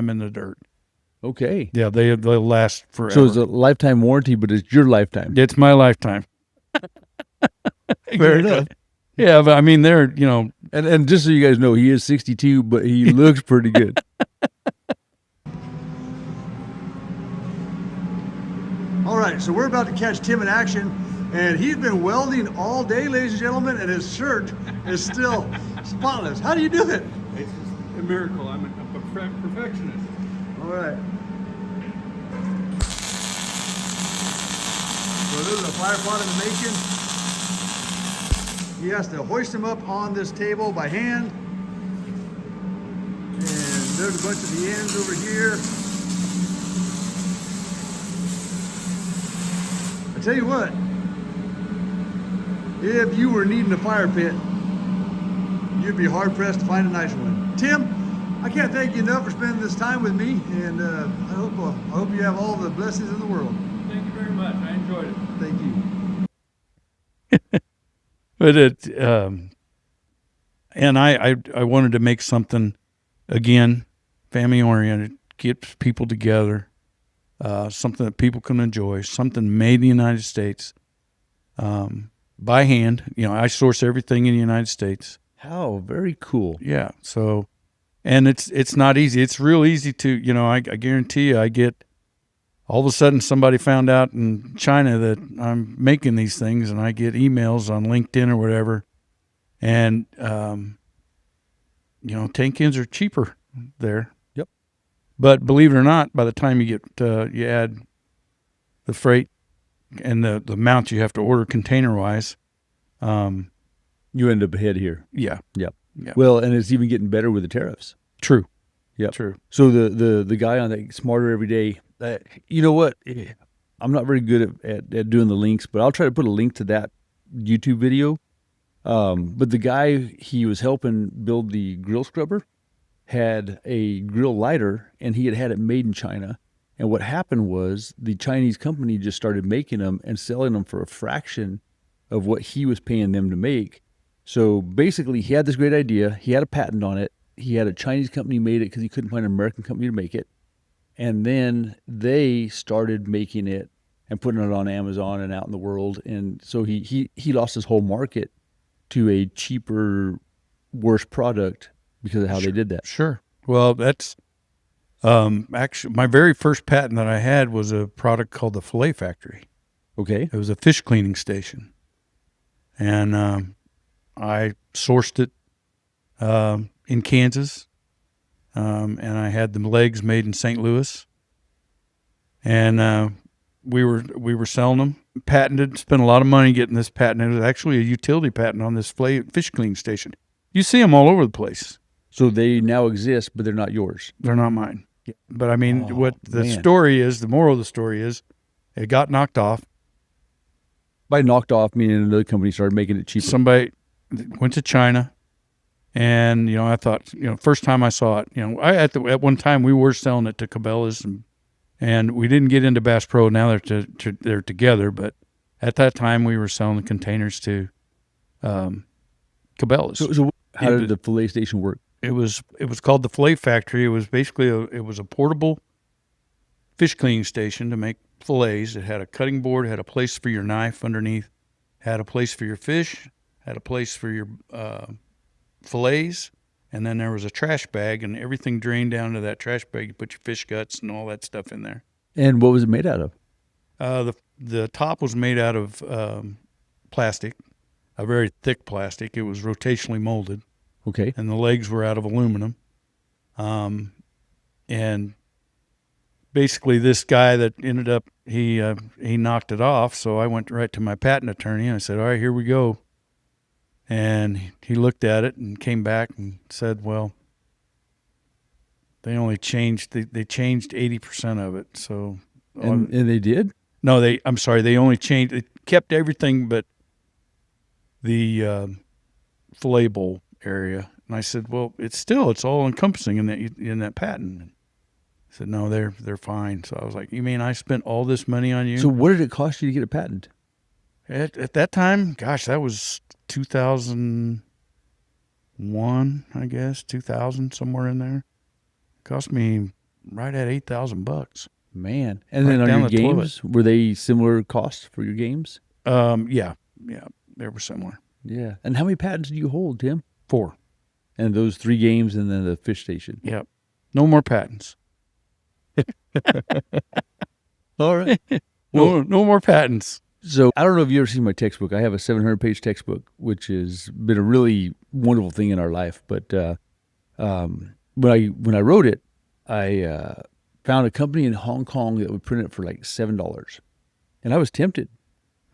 in the dirt. Okay. Yeah, they'll last forever. So it's a lifetime warranty, but it's your lifetime. It's my lifetime. Fair enough. Yeah, but I mean, they're, And just so you guys know, he is 62, but he looks pretty good. All right, so we're about to catch Tim in action, and he's been welding all day, ladies and gentlemen, and his shirt is still spotless. How do you do it? it's a miracle. I'm a perfectionist. All right. So this is a fire pot in the making. He has to hoist them up on this table by hand. And there's a bunch of the ends over here. I tell you what, if you were needing a fire pit, you'd be hard pressed to find a nice one. Tim, I can't thank you enough for spending this time with me, and I hope you have all the blessings in the world. Thank you very much. I enjoyed it. Thank you. But and I wanted to make something, again, family oriented, keeps people together, something that people can enjoy, something made in the United States, by hand. I source everything in the United States. How very cool. Yeah. So, and it's not easy. It's real easy to, I guarantee you, I get, all of a sudden somebody found out in China that I'm making these things, and I get emails on LinkedIn or whatever. And, tin cans are cheaper there. Yep. But believe it or not, by the time you get, you add the freight and the amount you have to order container wise, You end up ahead here. yeah, Yep. Yeah. Well, and it's even getting better with the tariffs. true. Yep. True. So the guy on that Smarter Every Day, you know what? I'm not very good at doing the links, but I'll try to put a link to that YouTube video. But the guy he was helping build the grill scrubber had a grill lighter, and he had it made in China. And what happened was the Chinese company just started making them and selling them for a fraction of what he was paying them to make. So basically, he had this great idea. He had a patent on it. He had a Chinese company made it because he couldn't find an American company to make it. And then they started making it and putting it on Amazon and out in the world. And so he lost his whole market to a cheaper, worse product because of how they did that. Sure. Well, that's actually my very first patent that I had was a product called the Fillet Factory. Okay. It was a fish cleaning station, and I sourced it in Kansas, and I had the legs made in St. Louis, and we were selling them. Patented. Spent a lot of money getting this patent. It was actually a utility patent on this fish cleaning station. You see them all over the place. So they now exist, but they're not yours. They're not mine. But I mean, what the man. story is, the moral of the story is, it got knocked off. By knocked off, meaning another company started making it cheaper. Somebody went to China, and I thought, first time I saw it, at one time we were selling it to Cabela's, and we didn't get into Bass Pro. Now they're together, but at that time we were selling the containers to Cabela's. So how did the fillet station work? It was called the Fillet Factory. It was basically a portable fish cleaning station to make fillets. It had a cutting board, had a place for your knife underneath, had a place for your fish, had a place for your fillets, and then there was a trash bag, and everything drained down to that trash bag. You put your fish guts and all that stuff in there. And what was it made out of? The top was made out of plastic, a very thick plastic. It was rotationally molded. Okay. And the legs were out of aluminum. And basically this guy that ended up, he knocked it off. So I went right to my patent attorney and I said, all right, here we go. And he looked at it and came back and said, well, they only changed, they changed 80% of it. So, And they did? no, I'm sorry. They only changed, they kept everything but the fillet bowl area. And I said, well, it's all encompassing in that patent. And he said, no, they're fine. So I was like, you mean I spent all this money on you? So what did it cost you to get a patent? At that time, gosh, that was 2001, I guess, 2000, somewhere in there. Cost me right at $8,000. Man. And Right then on down your the toilet. games, were they similar costs for your games? Yeah, they were similar. Yeah. And how many patents do you hold, Tim? 4. And those 3 games and then the fish station. Yep. No more patents. All right. No more patents. So I don't know if you ever seen my textbook. I have a 700-page textbook, which has been a really wonderful thing in our life. But when I wrote it, I found a company in Hong Kong that would print it for like $7, and I was tempted.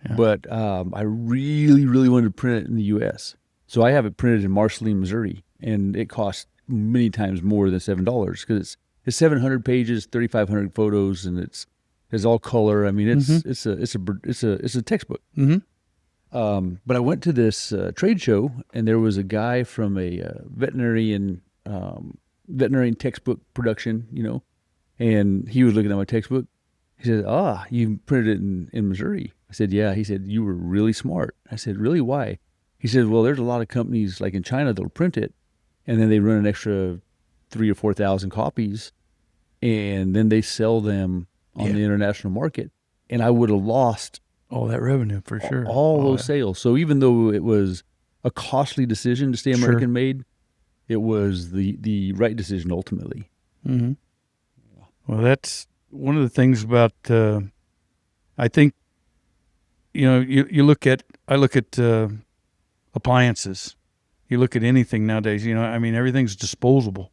Yeah. But I really, really wanted to print it in the U.S. So I have it printed in Marceline, Missouri, and it costs many times more than $7 because it's 700 pages, 3,500 photos, and it's all color. I mean, it's a textbook. Mm-hmm. But I went to this trade show, and there was a guy from a veterinarian textbook production, and he was looking at my textbook. He said, you printed it in Missouri. I said, yeah. He said, you were really smart. I said, really? Why? He said, well, there's a lot of companies like in China that'll print it, and then they run an extra 3,000 or 4,000 copies, and then they sell them on the international market. And I would have lost all that revenue for sure. All those sales. So even though it was a costly decision to stay American made, it was the right decision ultimately. Mm-hmm. Well, that's one of the things about, I think, I look at appliances. You look at anything nowadays, everything's disposable.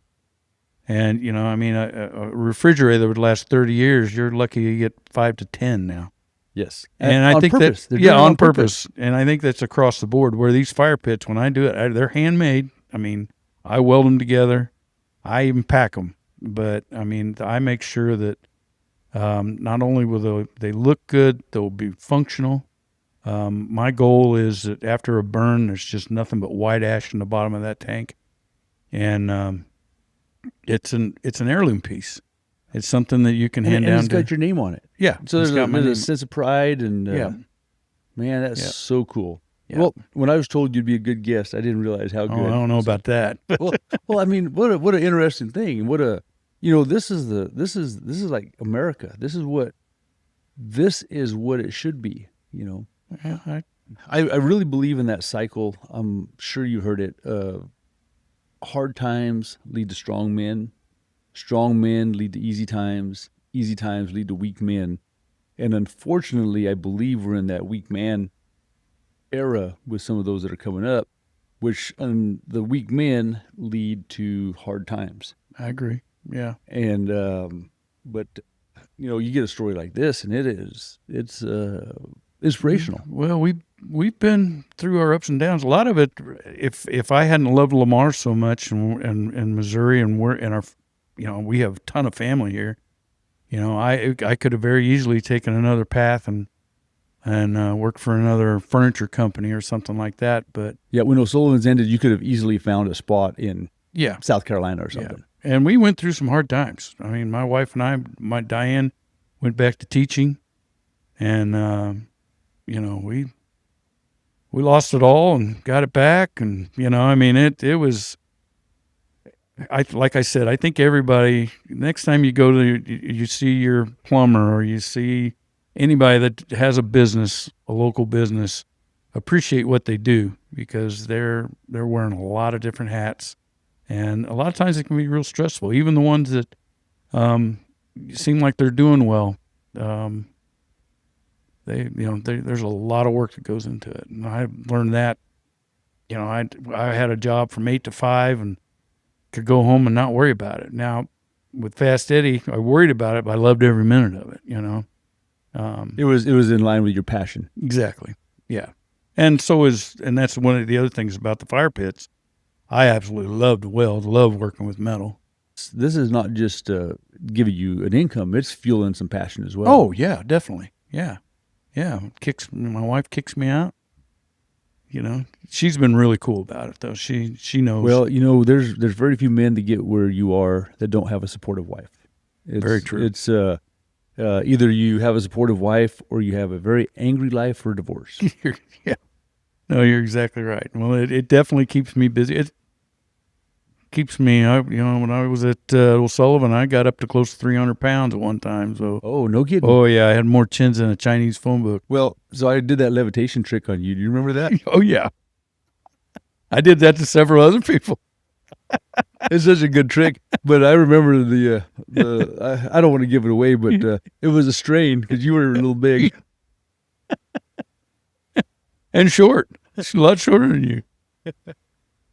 And, a refrigerator that would last 30 years, you're lucky you get 5 to 10 now. Yes. And I think purpose. that, on purpose. And I think that's across the board where these fire pits, when I do it, they're handmade. I weld them together. I even pack them. But, I make sure that not only will they look good, they'll be functional. My goal is that after a burn, there's just nothing but white ash in the bottom of that tank. And it's an heirloom piece. It's something that you can hand down. It's got your name on it. Yeah. So there's a sense of pride and man, that's so cool. Yeah. Well, when I was told you'd be a good guest, I didn't realize how good. I don't know about that. well, what an interesting thing. This is like America. This is what it should be. Yeah, I really believe in that cycle. I'm sure you heard it. Hard times lead to strong men. Strong men lead to easy times. Easy times lead to weak men. And unfortunately, I believe we're in that weak man era with some of those that are coming up, which the weak men lead to hard times. I agree. Yeah. And but you get a story like this, and it's inspirational. Well, we've been through our ups and downs. A lot of it, if I hadn't loved Lamar so much and Missouri, and we have a ton of family here, I could have very easily taken another path and worked for another furniture company or something like that. But yeah, when O'Sullivan's ended, you could have easily found a spot in South Carolina or something. Yeah. And we went through some hard times. My wife and I, Diane, went back to teaching, and we lost it all and got it back. And, it was, like I said, I think everybody, next time you go you see your plumber or you see anybody that has a business, a local business, appreciate what they do, because they're wearing a lot of different hats. And a lot of times it can be real stressful. Even the ones that seem like they're doing well, there's a lot of work that goes into it. And I learned that. I had a job from 8 to 5 and could go home and not worry about it. Now, with Fast Eddie, I worried about it, but I loved every minute of it, you know. It was in line with your passion. Exactly. Yeah. And that's one of the other things about the fire pits. I absolutely love to weld, love working with metal. This is not just giving you an income; it's fueling some passion as well. Oh yeah, definitely. Yeah. Yeah. My wife kicks me out. You know, she's been really cool about it though. She knows. Well, you know, there's very few men that get where you are that don't have a supportive wife. It's, Very true. It's either you have a supportive wife or you have a very angry life or divorce. Yeah. No, you're exactly right. Well, it definitely keeps me busy. It keeps me, when I was at O'Sullivan, I got up to close to 300 pounds at one time. So, Oh, no kidding. oh yeah, I had more chins than a Chinese phone book. Well, so I did that levitation trick on you. Do you remember that? Oh yeah. I did that to several other people. It's such a good trick. But I remember I don't want to give it away, but it was a strain because you were a little big. And short. It's a lot shorter than you.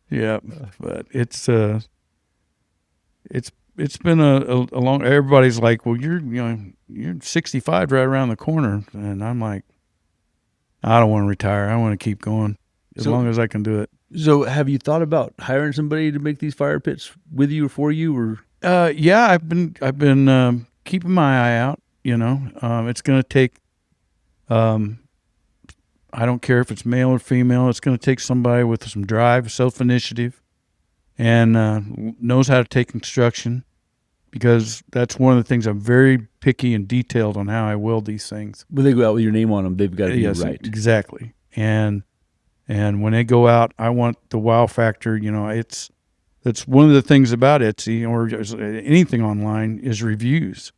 Yeah, but it's been a long. Everybody's like, well, you're 65 right around the corner, and I'm like, I don't want to retire. I want to keep going as long as I can do it. So have you thought about hiring somebody to make these fire pits with you or for you, or? Yeah, I've been keeping my eye out. You know, it's going to take. I don't care if it's male or female. It's going to take somebody with some drive, self-initiative, and knows how to take construction, because that's one of the things I'm very picky and detailed on how I weld these things. When they go out with your name on them, they've got to be Yes, right. Exactly. And when they go out, I want the wow factor. You know, that's one of the things about Etsy or anything online is reviews.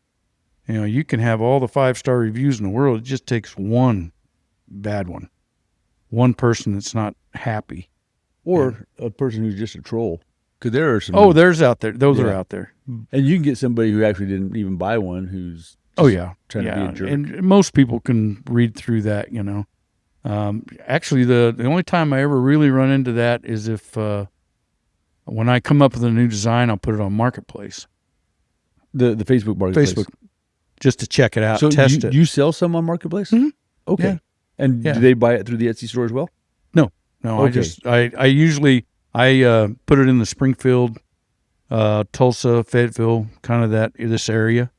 You know, you can have all the 5-star reviews in the world. It just takes one bad one person that's not happy, Or a person who's just a troll. Because there are some. Oh, there's out there. Those are out there. And you can get somebody who actually didn't even buy one who's trying to be a jerk. And most people can read through that, you know. Actually, the only time I ever really run into that is if when I come up with a new design, I'll put it on Marketplace. The Facebook Marketplace. Facebook, just to check it out, So test it. you sell some on Marketplace? Mhm. Okay. Yeah. And Yeah. do they buy it through the Etsy store as well? No, Okay. I usually put it in the Springfield, Tulsa, Fayetteville, kind of this area.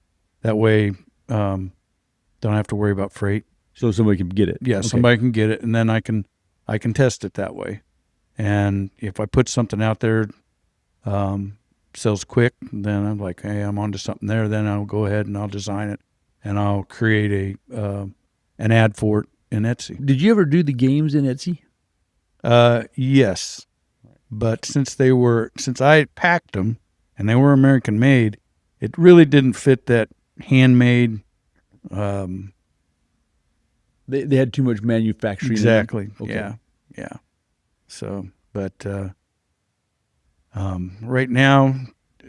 That way, don't have to worry about freight. So somebody can get it. Yeah, Okay. somebody can get it, and then I can test it that way. And if I put something out there, sells quick, then I'm like, hey, I'm onto something there. Then I'll go ahead and I'll design it, and I'll create an ad for it in Etsy. Did you ever do the games in Etsy? Yes, but since I had packed them and they were American made, it really didn't fit that handmade. They had too much manufacturing. Exactly. Okay. Yeah. So, but right now,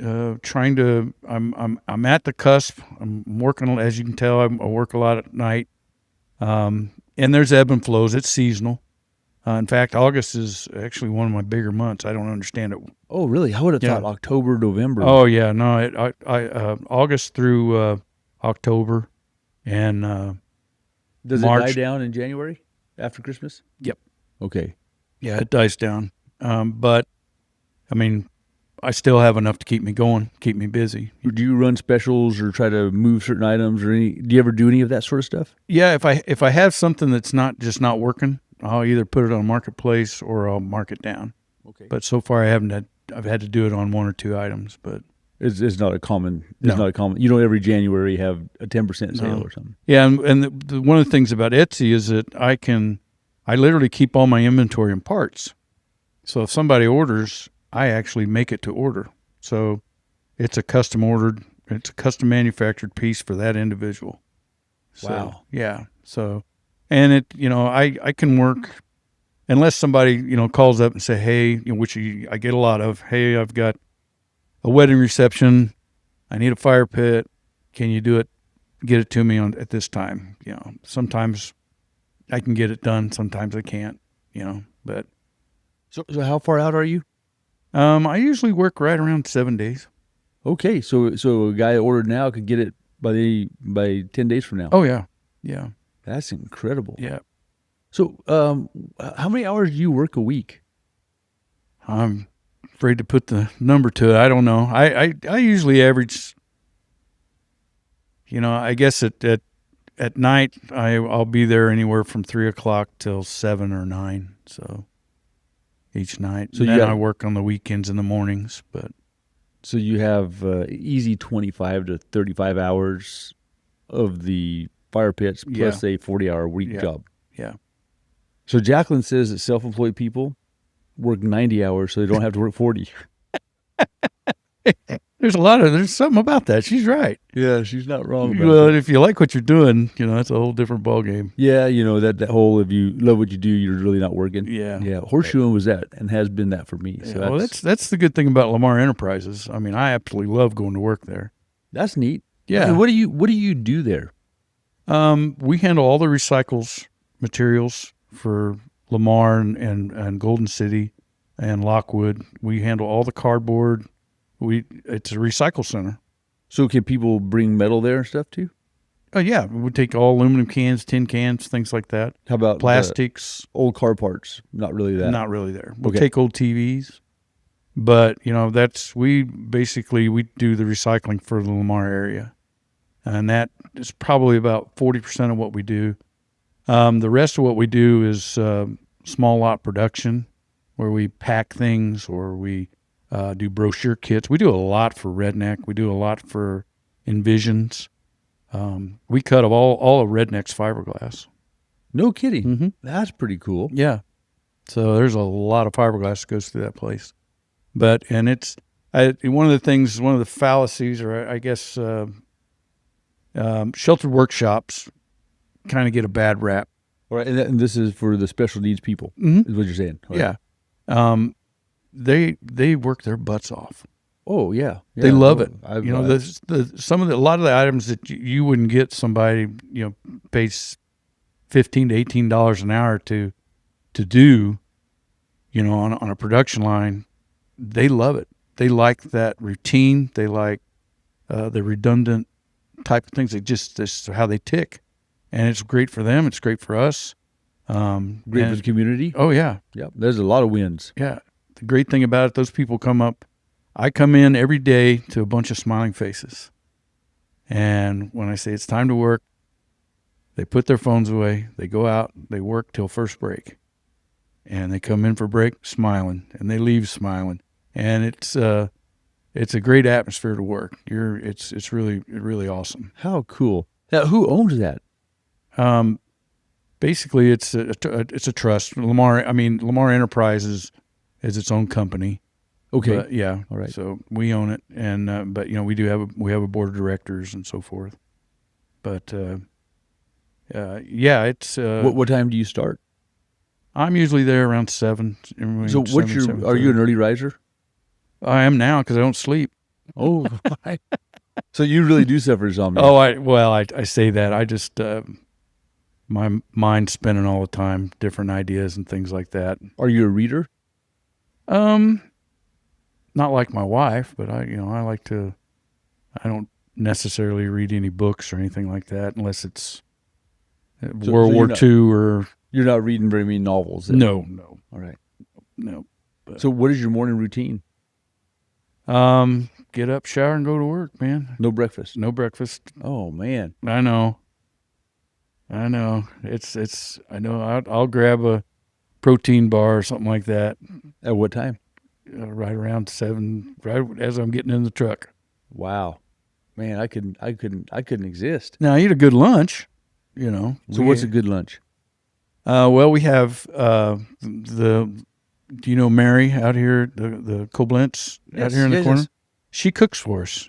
I'm at the cusp. I'm working, as you can tell. I work a lot at night. And there's ebb and flows. It's seasonal. In fact, August is actually one of my bigger months. I don't understand it. Oh, really? I would have Yeah. thought October, November. Oh yeah, no. August through October, and Does March. it die down in January after Christmas? Yep. Okay. Yeah, it dies down. But I mean, I still have enough to keep me going, keep me busy. Do you run specials or try to move certain items or any? Do you ever do any of that sort of stuff? Yeah, if I have something that's not working, I'll either put it on Marketplace or I'll mark it down. Okay. But so far, I've had to do it on one or two items. But It's not a common. It's No. not a common. You don't every January have a 10% sale No. or something. yeah, and one of the things about Etsy is that I literally keep all my inventory in parts. So if somebody orders, I actually make it to order. So it's a custom manufactured piece for that individual. So, Wow. Yeah. So, and I can work unless somebody, calls up and say, hey, which I get a lot of, hey, I've got a wedding reception. I need a fire pit. Can you do it? Get it to me at this time. Sometimes I can get it done. Sometimes I can't, but So how far out are you? I usually work right around 7 days. Okay, so a guy ordered now could get it by 10 days from now. Oh yeah, yeah, That's incredible. yeah. So, how many hours do you work a week? I'm afraid to put the number to it. I don't know. I usually average. I guess at night I'll be there anywhere from 3 o'clock till 7 or 9. So each night. So So then I work on the weekends and the mornings. But So you have easy 25 to 35 hours of the fire pits plus a 40-hour week Yeah. job. Yeah. So Jacqueline says that self-employed people work 90 hours so they don't have to work 40. there's something about that. She's right. Yeah, she's not wrong about Well, that. if you like what you're doing, that's a whole different ballgame. Yeah, that whole if you love what you do, you're really not working. Yeah. Yeah, horseshoeing was that and has been that for me. Yeah, So well, that's the good thing about Lamar Enterprises. I mean, I absolutely love going to work there. that's neat. Yeah. And what do you do there? We handle all the recycles materials for Lamar and Golden City and Lockwood. We handle all the cardboard. It's a recycle center. So can people bring metal there and stuff too? Oh yeah, we take all aluminum cans, tin cans, things like that. How about Plastics? old car parts? Not really that. Not really there. We'll Okay. take old TVs, but we do the recycling for the Lamar area, and that is probably about 40% of what we do. The rest of what we do is small lot production, where we pack things or we do brochure kits. We do a lot for Redneck. We do a lot for Envisions. We cut all of Redneck's fiberglass. No kidding. Mm-hmm. That's pretty cool. Yeah. So there's a lot of fiberglass that goes through that place. And it's one of the fallacies, or I guess sheltered workshops kind of get a bad rap. All right, and this is for the special needs people, Mm-hmm. is what you're saying. All right. Yeah. They work their butts off. Oh yeah. They love it. I've, A lot of the items that you wouldn't get somebody pays $15 to $18 an hour to do, on a production line. They love it. They like that routine. They like the redundant type of things. That's how they tick, and it's great for them. It's great for us. great for the community. Oh yeah, Yep. There's a lot of wins. yeah. The great thing about it, those people come up. I come in every day to a bunch of smiling faces, and when I say it's time to work, they put their phones away. They go out. They work till first break, and they come in for break smiling, and they leave smiling, and it's a great atmosphere to work. It's really awesome. How cool. Now, who owns that? Basically, it's a trust. Lamar Enterprises is its own company. Okay. But, yeah. All right. So we own it, and but we have a board of directors and so forth. But yeah, it's What time do you start? I'm usually there around 7. So what's are you an early riser? I am now because I don't sleep. Oh, so you really do suffer insomnia. Oh, I say that. I just my mind's spinning all the time, different ideas and things like that. Are you a reader? Not like my wife, but I like to. I don't necessarily read any books or anything like that unless it's World War II or. You're not reading very many novels. Then? No. All right. No. So what is your morning routine? Get up, shower, and go to work, man. No breakfast. No breakfast. Oh man. I know. It's. I know. I'll grab a protein bar or something like that. At what time? Right around 7, right as I'm getting in the truck. Wow. Man, I couldn't exist. Now I eat a good lunch. So what's a good lunch? Well, we have do you know Mary out here, the Koblenz out here in the corner? Yes. She cooks for us.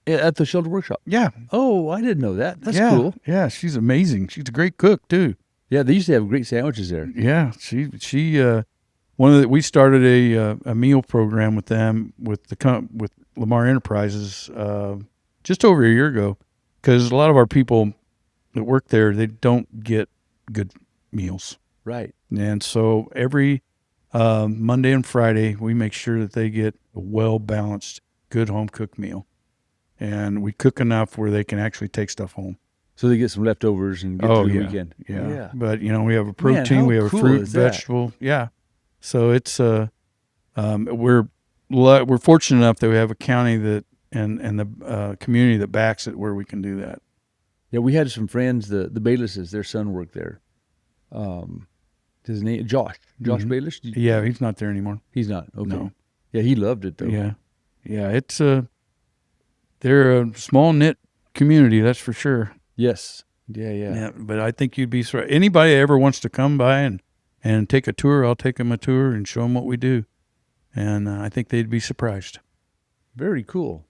At the shelter workshop. Yeah. Oh, I didn't know that. That's yeah. cool. Yeah, she's amazing. She's a great cook too. Yeah, they used to have great sandwiches there. Yeah, she we started a meal program with them with Lamar Enterprises just over a year ago, because a lot of our people that work there, they don't get good meals, Right. and so every Monday and Friday we make sure that they get a well balanced good home cooked meal. And we cook enough where they can actually take stuff home. So they get some leftovers and get through the weekend. Yeah. But, you know, we have a Man, protein, how we have a cool fruit, is that? vegetable. Yeah. So it's, we're fortunate enough that we have a county that, and the community that backs it where we can do that. Yeah, we had some friends, the Baylesses, their son worked there. His name, Josh Mhm. Bayless? Yeah, he's not there anymore. He's not. Okay. No. Yeah, he loved it, though. Yeah. Yeah. It's they're a small knit community, that's for sure. Yes. Yeah. Yeah. But I think you'd be surprised. Anybody that ever wants to come by and take a tour, I'll take them a tour and show them what we do. And I think they'd be surprised. Very cool.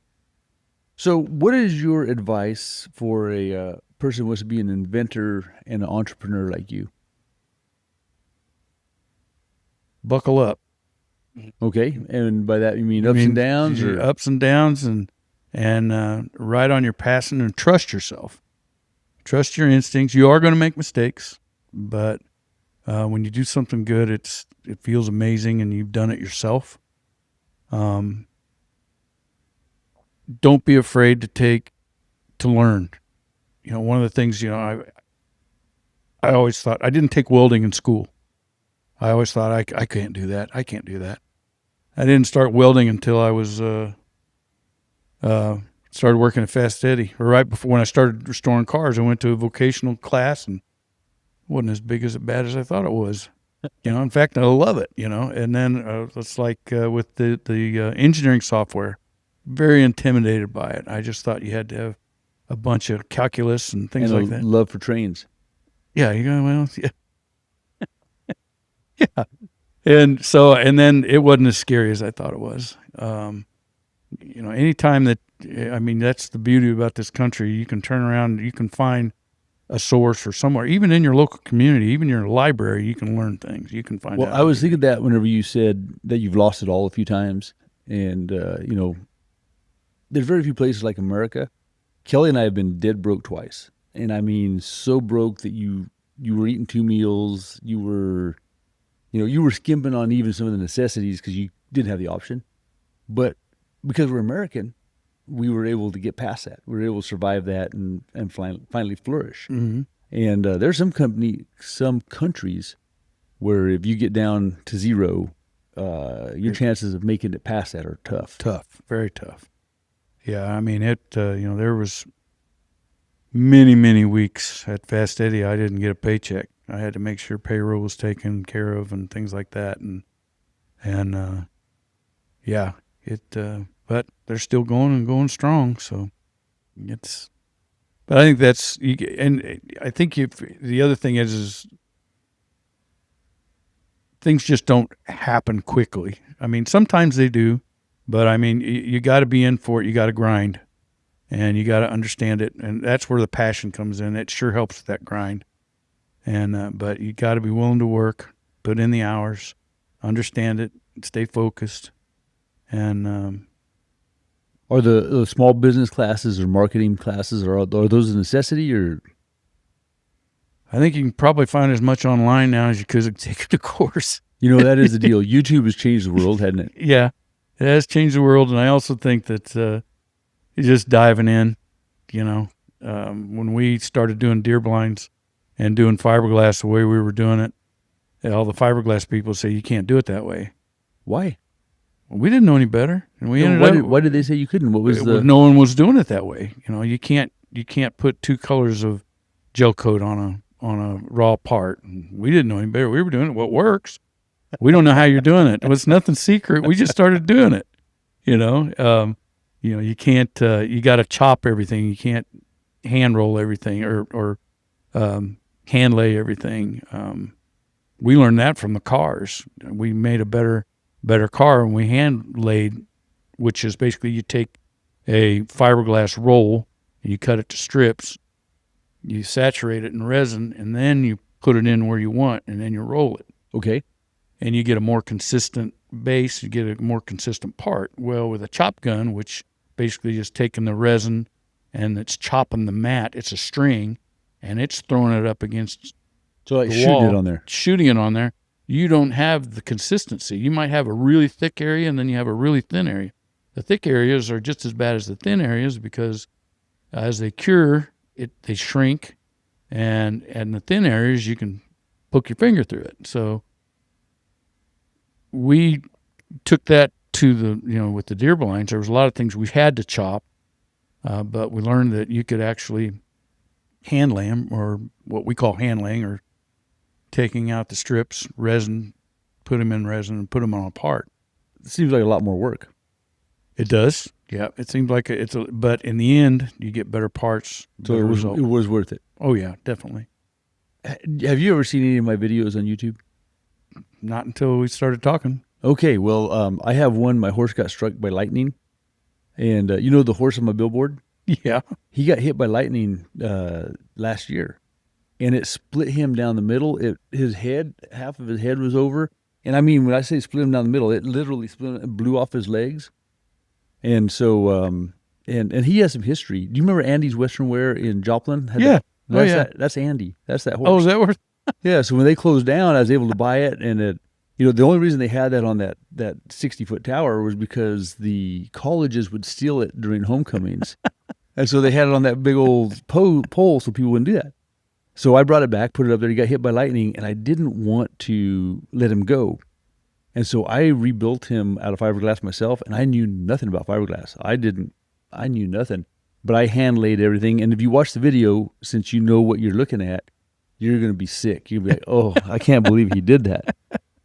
So, what is your advice for a person who wants to be an inventor and an entrepreneur like you? Buckle up. Okay, and by that you mean ups and downs, or ups and downs, and ride on your passion and trust yourself. Trust your instincts. You are going to make mistakes, but when you do something good, it feels amazing, and you've done it yourself. Don't be afraid to learn. You know, one of the things, you know, I always thought, I didn't take welding in school. I always thought I can't do that. I can't do that. I didn't start welding until I was started working at Fast Eddie, or right before when I started restoring cars. I went to a vocational class, and it wasn't as bad as I thought it was. You know, in fact, I love it. You know, and then it's like with the engineering software, very intimidated by it. I just thought you had to have a bunch of calculus and things and like a that. love for trains. Yeah, you go, well, yeah. Yeah. And then it wasn't as scary as I thought it was. You know, anytime that's the beauty about this country. You can turn around, you can find a source or somewhere, even in your local community, even your library, you can learn things. You can find out. Well, I was thinking that whenever you said that you've lost it all a few times, and you know, there's very few places like America. Kelly and I have been dead broke twice, and I mean so broke that you were eating 2 meals, you were skimping on even some of the necessities because you didn't have the option. But because we're American, we were able to get past that. We were able to survive that and finally flourish. Mm-hmm. And there's some countries where if you get down to zero, your chances of making it past that are tough. Tough, very tough. Yeah, I mean, there was many weeks at Fast Eddie I didn't get a paycheck. I had to make sure payroll was taken care of and things like that. But they're still going strong. So but I think I think the other thing is things just don't happen quickly. I mean, sometimes they do, but I mean, you got to be in for it. You got to grind, and you got to understand it. And that's where the passion comes in. It sure helps with that grind. And but you got to be willing to work, put in the hours, understand it, stay focused. And are the small business classes or marketing classes, are those a necessity? Or I think you can probably find as much online now as you could take the course. You know, that is the deal. YouTube has changed the world, hasn't it? Yeah, it has changed the world, and I also think that you're just diving in. You know, when we started doing deer blinds and doing fiberglass the way we were doing it, all the fiberglass people say you can't do it that way. Why? Well, we didn't know any better, and we why did they say you couldn't? What was no one was doing it that way. You know, you can't put 2 colors of gel coat on a raw part. And we didn't know any better. We were doing it. What works? We don't know how you're doing it. It was nothing secret. We just started doing it. You know, you can't. You got to chop everything. You can't hand roll everything or hand lay everything. We learned that from the cars. We made a better car when we hand laid, which is basically you take a fiberglass roll and you cut it to strips, you saturate it in resin, and then you put it in where you want, and then you roll it. Okay. And you get a more consistent base, you get a more consistent part. Well, with a chop gun, which basically is taking the resin and it's chopping the mat, it's a string, and it's throwing it up against so like the shooting wall, it on there. Shooting it on there. You don't have the consistency. You might have a really thick area and then you have a really thin area. The thick areas are just as bad as the thin areas because as they cure, they shrink, and the thin areas you can poke your finger through it. So we took that to with the deer blinds. There was a lot of things we had to chop, but we learned that you could actually hand lay them, or what we call hand laying, or taking out the strips, resin, put them in resin, and put them on a part. It seems like a lot more work. It does. Yeah, it seems like but in the end, you get better parts. So better it result. was worth it. Oh yeah, definitely. Have you ever seen any of my videos on YouTube? Not until we started talking. Okay, well, I have one. My horse got struck by lightning, and you know the horse on my billboard? Yeah. He got hit by lightning last year, and it split him down the middle. His head, half of his head was over, and I mean when I say split him down the middle, it literally blew off his legs. And so, and he has some history. Do you remember Andy's Western Wear in Joplin? Yeah. That's Andy. That's that horse. Oh, is that worth? Yeah. So when they closed down, I was able to buy it, and the only reason they had that on that 60-foot tower was because the colleges would steal it during homecomings, and so they had it on that big old pole so people wouldn't do that. So I brought it back, put it up there. He got hit by lightning, and I didn't want to let him go. And so I rebuilt him out of fiberglass myself, and I knew nothing about fiberglass. I knew nothing, but I hand laid everything. And if you watch the video, since you know what you're looking at, you're going to be sick. You'll be like, oh, I can't believe he did that.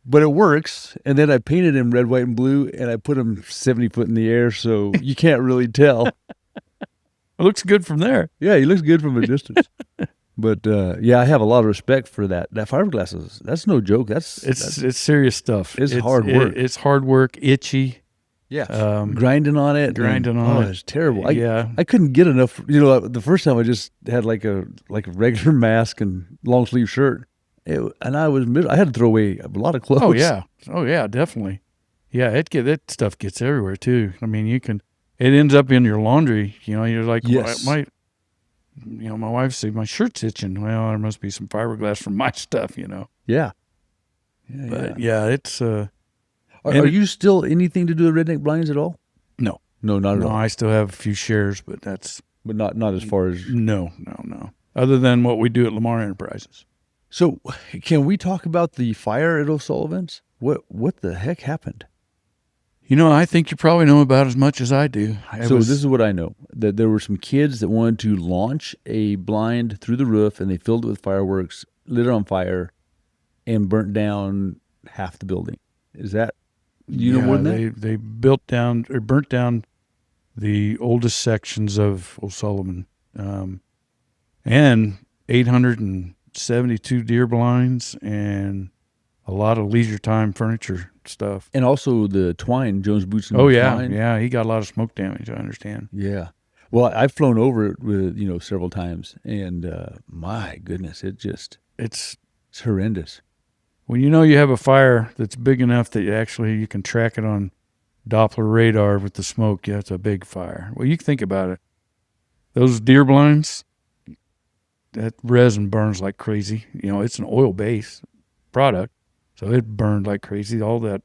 But it works. And then I painted him red, white, and blue, and I put him 70 foot in the air, so you can't really tell. It looks good from there. Yeah, he looks good from a distance. But yeah, I have a lot of respect for that. That fiberglass that's no joke. It's serious stuff. It's hard work. It's hard work, itchy. Yeah, grinding on it. Oh, it's terrible. Yeah. I couldn't get enough. The first time I just had like a regular mask and long sleeve shirt, and I had to throw away a lot of clothes. Oh yeah, definitely. Yeah, that stuff gets everywhere too. I mean, it ends up in your laundry. You're like, yes. My wife said my shirt's itching. Well, there must be some fiberglass from my stuff. Yeah. But yeah, it's. Are you still anything to do with redneck blinds at all? No, not at all. I still have a few shares, but not as far as no. Other than what we do at Lamar Enterprises. So, can we talk about the fire at O'Sullivan's? What the heck happened? I think you probably know about as much as I do. This is what I know, that there were some kids that wanted to launch a blind through the roof, and they filled it with fireworks, lit it on fire, and burnt down half the building. Is that, you know more than that? They burnt down the oldest sections of O'Sullivan, and 872 deer blinds and a lot of leisure time furniture stuff. And also the twine, Jones Boots and twine. Yeah, he got a lot of smoke damage, I understand. Yeah. Well, I've flown over it with, several times, and my goodness, it's horrendous. When you have a fire that's big enough that you can track it on Doppler radar with the smoke, it's a big fire. Well, you think about it. Those deer blinds, that resin burns like crazy. It's an oil-based product. So it burned like crazy. All those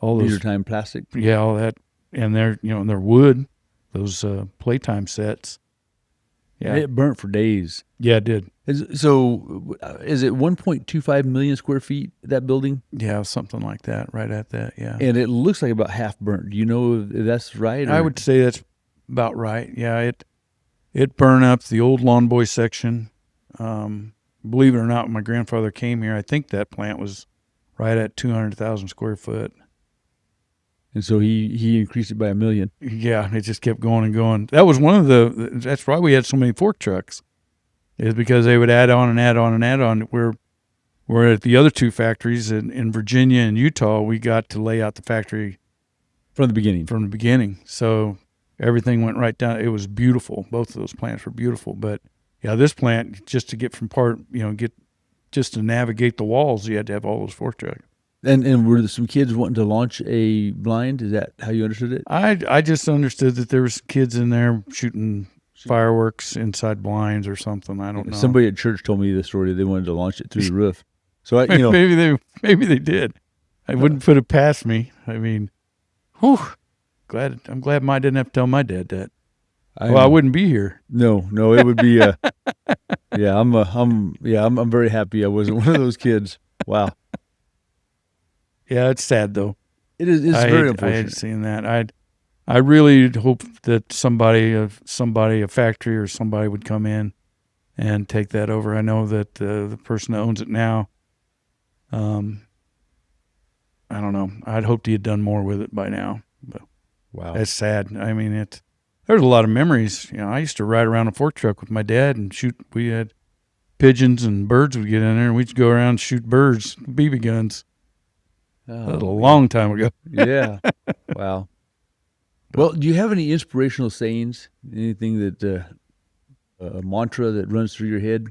leisure time plastic. Yeah, all that, and they're wood. Those playtime sets. Yeah, and it burnt for days. Yeah, it did. Is it 1.25 million square feet, that building? Yeah, something like that. Right at that. Yeah. And it looks like about half burnt. Do you know if that's right? I would say that's about right. Yeah, it burned up the old Lawn Boy section. Believe it or not, when my grandfather came here, I think that plant was right at 200,000 square foot. And so he increased it by 1 million. Yeah, it just kept going and going. That was that's why we had so many fork trucks, is because they would add on and add on and add on. We're at the other two factories in Virginia and Utah, we got to lay out the factory from the beginning. So everything went right down. It was beautiful. Both of those plants were beautiful. But yeah, this plant, just to get from just to navigate the walls, you had to have all those fork trucks. And were there some kids wanting to launch a blind? Is that how you understood it? I just understood that there was kids in there shooting fireworks inside blinds or something. I don't know. Somebody at church told me the story. They wanted to launch it through the roof. So maybe they did. I wouldn't put it past me. I mean, I'm glad I didn't have to tell my dad that. I know. wouldn't be here. No, it would be. Yeah, I'm very happy I wasn't one of those kids. Wow, Yeah, it's sad though. it is. It's I very hate unfortunate. seeing that. I really hope that a factory or somebody would come in and take that over. I know that the person that owns it now, I don't know. I'd hoped he had done more with it by now. But Wow. it's sad. I mean, there's a lot of memories. I used to ride around a fork truck with my dad and shoot. We had pigeons and birds would get in there, and we'd go around and shoot birds, BB guns. That was a long time ago. Yeah. Wow. Well, do you have any inspirational sayings? Anything that a mantra that runs through your head?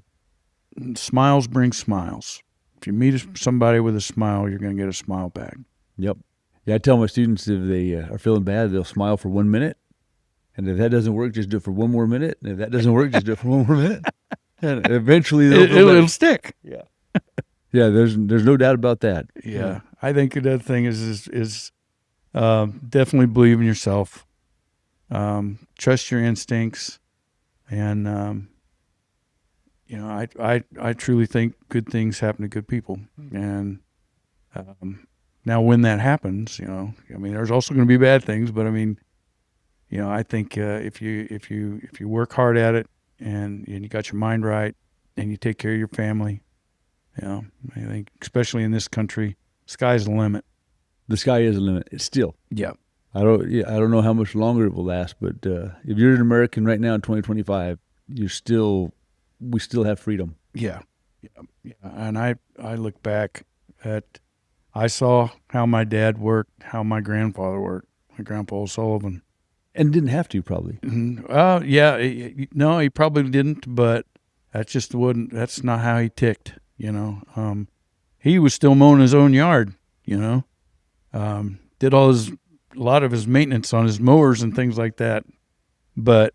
Smiles bring smiles. If you meet somebody with a smile, you're going to get a smile back. Yep. Yeah, I tell my students if they are feeling bad, they'll smile for 1 minute. And if that doesn't work, just do it for one more minute. And if that doesn't work, just do it for one more minute. And eventually It'll stick. Yeah. Yeah, there's no doubt about that. Yeah. I think another thing is definitely believe in yourself. Trust your instincts. And, I truly think good things happen to good people. And now when that happens, there's also going to be bad things, but I mean, I think if you work hard at it and you got your mind right and you take care of your family, I think especially in this country, sky's the limit. The sky is the limit. It's still. Yeah. I don't know how much longer it will last, but if you're an American right now in 2025, we still have freedom. Yeah. And I look back I saw how my dad worked, how my grandfather worked, my grandpa O'Sullivan. And didn't have to, probably. Yeah. No, he probably didn't, but that's not how he ticked, He was still mowing his own yard, did a lot of his maintenance on his mowers and things like that. But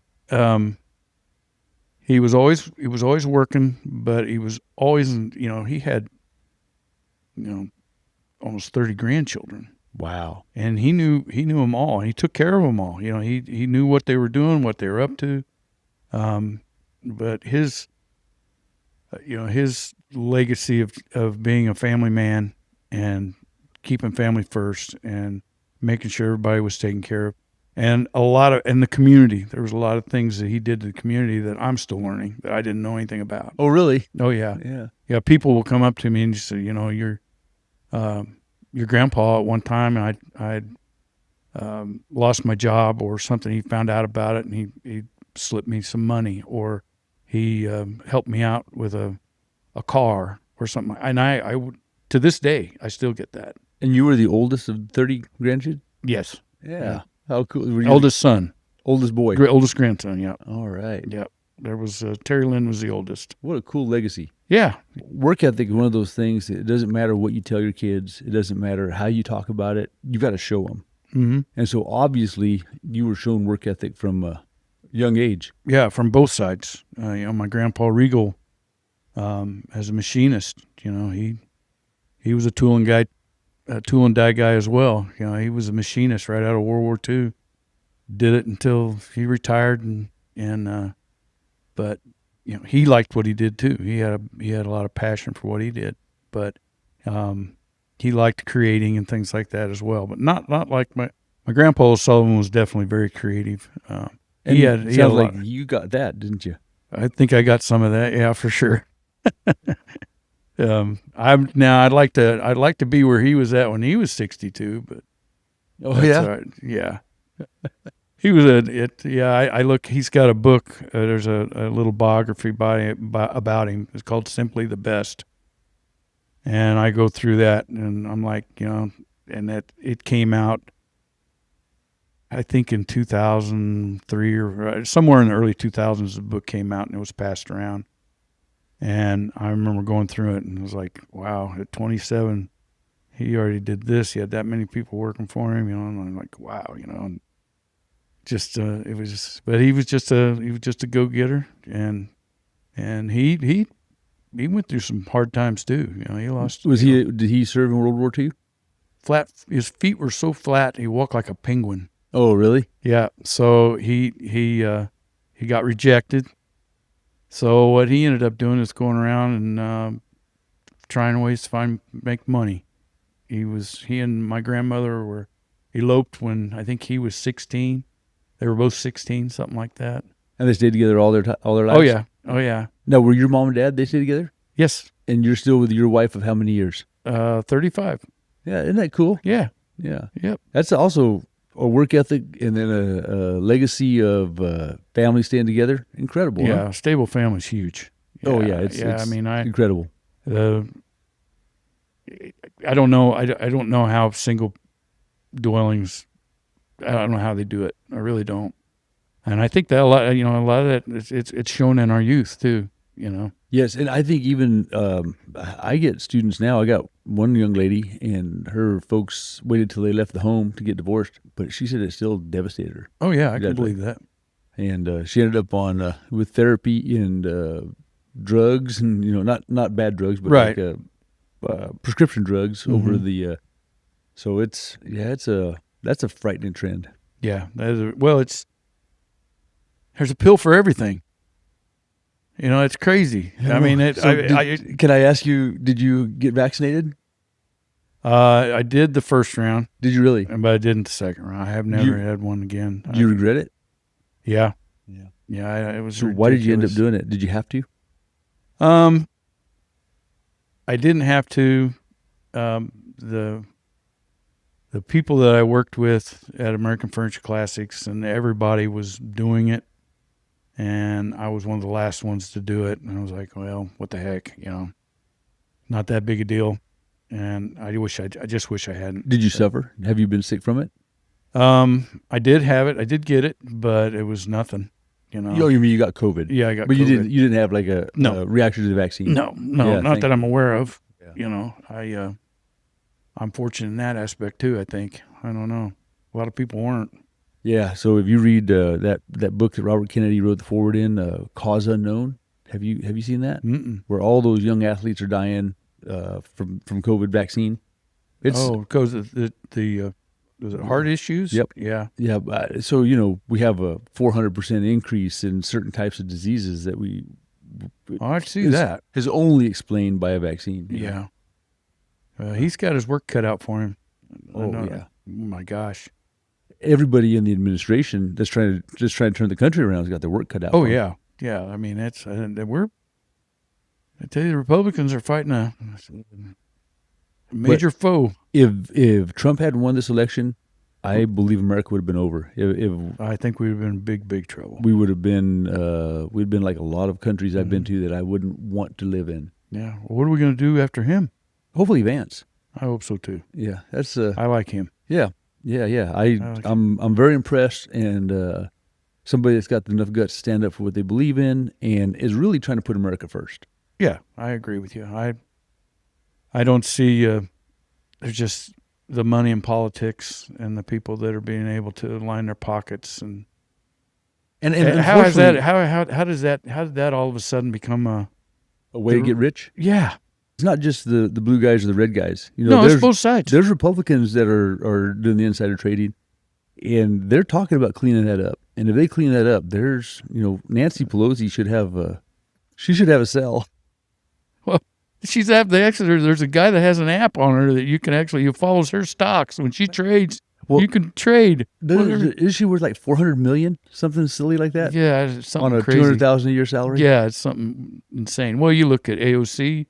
he was always working, but he was always, he had, almost 30 grandchildren. Wow. And he knew them all, and he took care of them all. He knew what they were doing, what they were up to. But his legacy of being a family man and keeping family first and making sure everybody was taken care of, and in the community, there was a lot of things that he did to the community that I'm still learning that I didn't know anything about. Oh, really? Oh, yeah. Yeah. Yeah. People will come up to me and just say, your grandpa at one time, I'd lost my job or something. He found out about it and he slipped me some money, or he helped me out with a car or something. And I would, to this day, I still get that. And you were the oldest of 30 grandchildren? Yes. Yeah. How cool. Were you Oldest son. Oldest boy? Oldest grandson, yeah. All right. Yeah. There was, Terry Lynn was the oldest. What a cool legacy. Yeah. Work ethic is one of those things. It doesn't matter what you tell your kids. It doesn't matter how you talk about it. You've got to show them. Mm-hmm. And so obviously you were shown work ethic from a young age. Yeah, from both sides. My grandpa Riegel, as a machinist, he was a tool and die guy as well. He was a machinist right out of World War II. Did it until he retired, but he liked what he did too. He had a lot of passion for what he did, but he liked creating and things like that as well. But not like my grandpa O'Sullivan was definitely very creative. He had a lot. Like you got that, didn't you? I think I got some of that. Yeah, for sure. I'd like to be where he was at when he was 62, but that's all right. Yeah. He was I look, he's got a book. There's a little biography about him. It's called Simply the Best. And I go through that and I'm like, and that it came out, I think in 2003 or somewhere in the early 2000s, the book came out and it was passed around. And I remember going through it and it was like, wow, at 27, he already did this. He had that many people working for him, and I'm like, wow, and just, it was just, but he was just a go-getter. And he went through some hard times too. He lost. Did he serve in World War II? His feet were so flat, he walked like a penguin. Oh, really? Yeah. So he got rejected. So what he ended up doing is going around and trying ways to make money. He and my grandmother were eloped when I think he was 16. They were both 16, something like that. And they stayed together all their lives? Oh yeah. Oh yeah. Now, were your mom and dad, they stayed together? Yes. And you're still with your wife of how many years? 35. Yeah, isn't that cool? Yeah. Yeah. Yep. That's also a work ethic and then a legacy of family staying together. Incredible. Yeah. Huh? Stable family's huge. Oh, yeah. I mean, incredible. I don't know. I don't know how single dwellings. I don't know how they do it. I really don't. And I think that a lot of that it's shown in our youth too. Yes, and I think even I get students now. I got one young lady, and her folks waited till they left the home to get divorced, but she said it still devastated her. Oh yeah, I can Exactly. believe that. And she ended up on with therapy and drugs, and not bad drugs, but Right. like prescription drugs over Mhm. the. So that's a frightening trend. Yeah, there's a pill for everything. It's crazy. I mean, Can I ask you? Did you get vaccinated? I did the first round, Did you really? but I didn't the second round. I have never had one again. Do you regret it? Yeah, Yeah. yeah. It was. So why did you end up ridiculous. doing it? Did you have to? I didn't have to. The people that I worked with at American Furniture Classics and everybody was doing it, and I was one of the last ones to do it. And I was like, well, what the heck, not that big a deal. And I just wish I hadn't. Did you suffer? Have you been sick from it? I did have it. I did get it, but it was nothing. Oh, you mean you got COVID? Yeah, I got. But COVID. you didn't have like a No. reaction to the vaccine. No, Yeah, not that I'm aware of. Yeah. I'm fortunate in that aspect too. I think. I don't know. A lot of people weren't. Yeah. So if you read that book that Robert Kennedy wrote the forward in, Cause Unknown, have you seen that? Mm-mm. Where all those young athletes are dying from COVID vaccine. Because of the was it heart issues? Yep. Yeah. Yeah. So we have a 400% increase in certain types of diseases that I see is that. is only explained by a vaccine. Yeah. He's got his work cut out for him. I Oh know. yeah. Oh my gosh. Everybody in the administration that's trying to turn the country around has got their work cut out. Oh for 'em. yeah. Yeah. I mean, I tell you, the Republicans are fighting a major foe. If Trump hadn't won this election, I believe America would have been over. If I think we'd have been in big trouble. we would have been, we'd been like a lot of countries I've been Mm-hmm. to that I wouldn't want to live in. Yeah. Well, what are we going to do after him? Hopefully Vance. I hope so too. Yeah, that's I like him. yeah. like I'm very impressed, and somebody that's got enough guts to stand up for what they believe in and is really trying to put America first. Yeah, I agree with you. I don't see there's just the money in politics and the people that are being able to line their pockets and And how is that unfortunately, how did that all of a sudden become a way to get rich? yeah. It's not just the blue guys or the red guys. No, it's there's both sides. there's Republicans that are doing the insider trading, and they're talking about cleaning that up. And if they clean that up, there's Nancy Pelosi should have a cell. Well, she's there's a guy that has an app on her that you follows her stocks when she trades. Well, you can trade. whatever. Is she worth like 400 million, something silly like that? Yeah, it's something On a crazy. 200,000 a year salary. Yeah, it's something insane. Well, you look at AOC.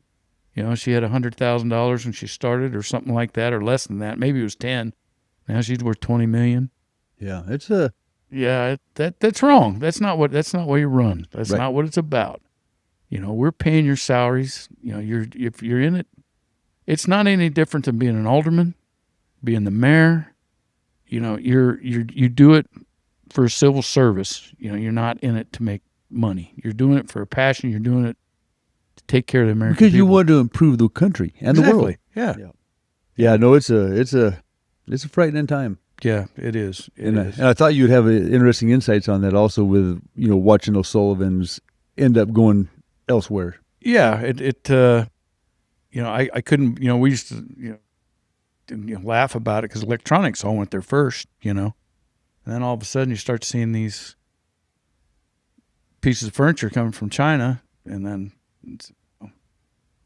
She had $100,000 when she started, or something like that, or less than that. Maybe it was 10. Now she's worth 20 million. Yeah, it's a Yeah, that's wrong. That's not what you run. That's Right. not what it's about. We're paying your salaries. If you're in it, it's not any different than being an alderman, being the mayor. You do it for civil service. You're not in it to make money. You're doing it for a passion. You're doing it to take care of the American because you people. want to improve the country and the world. Exactly. Yeah. Yeah, no, it's a frightening time. Yeah, it is. It And is. I thought you'd have interesting insights on that also with watching those Sullivans end up going elsewhere. Yeah, I couldn't, we used to, laugh about it because electronics all went there first, And then all of a sudden you start seeing these pieces of furniture coming from China, and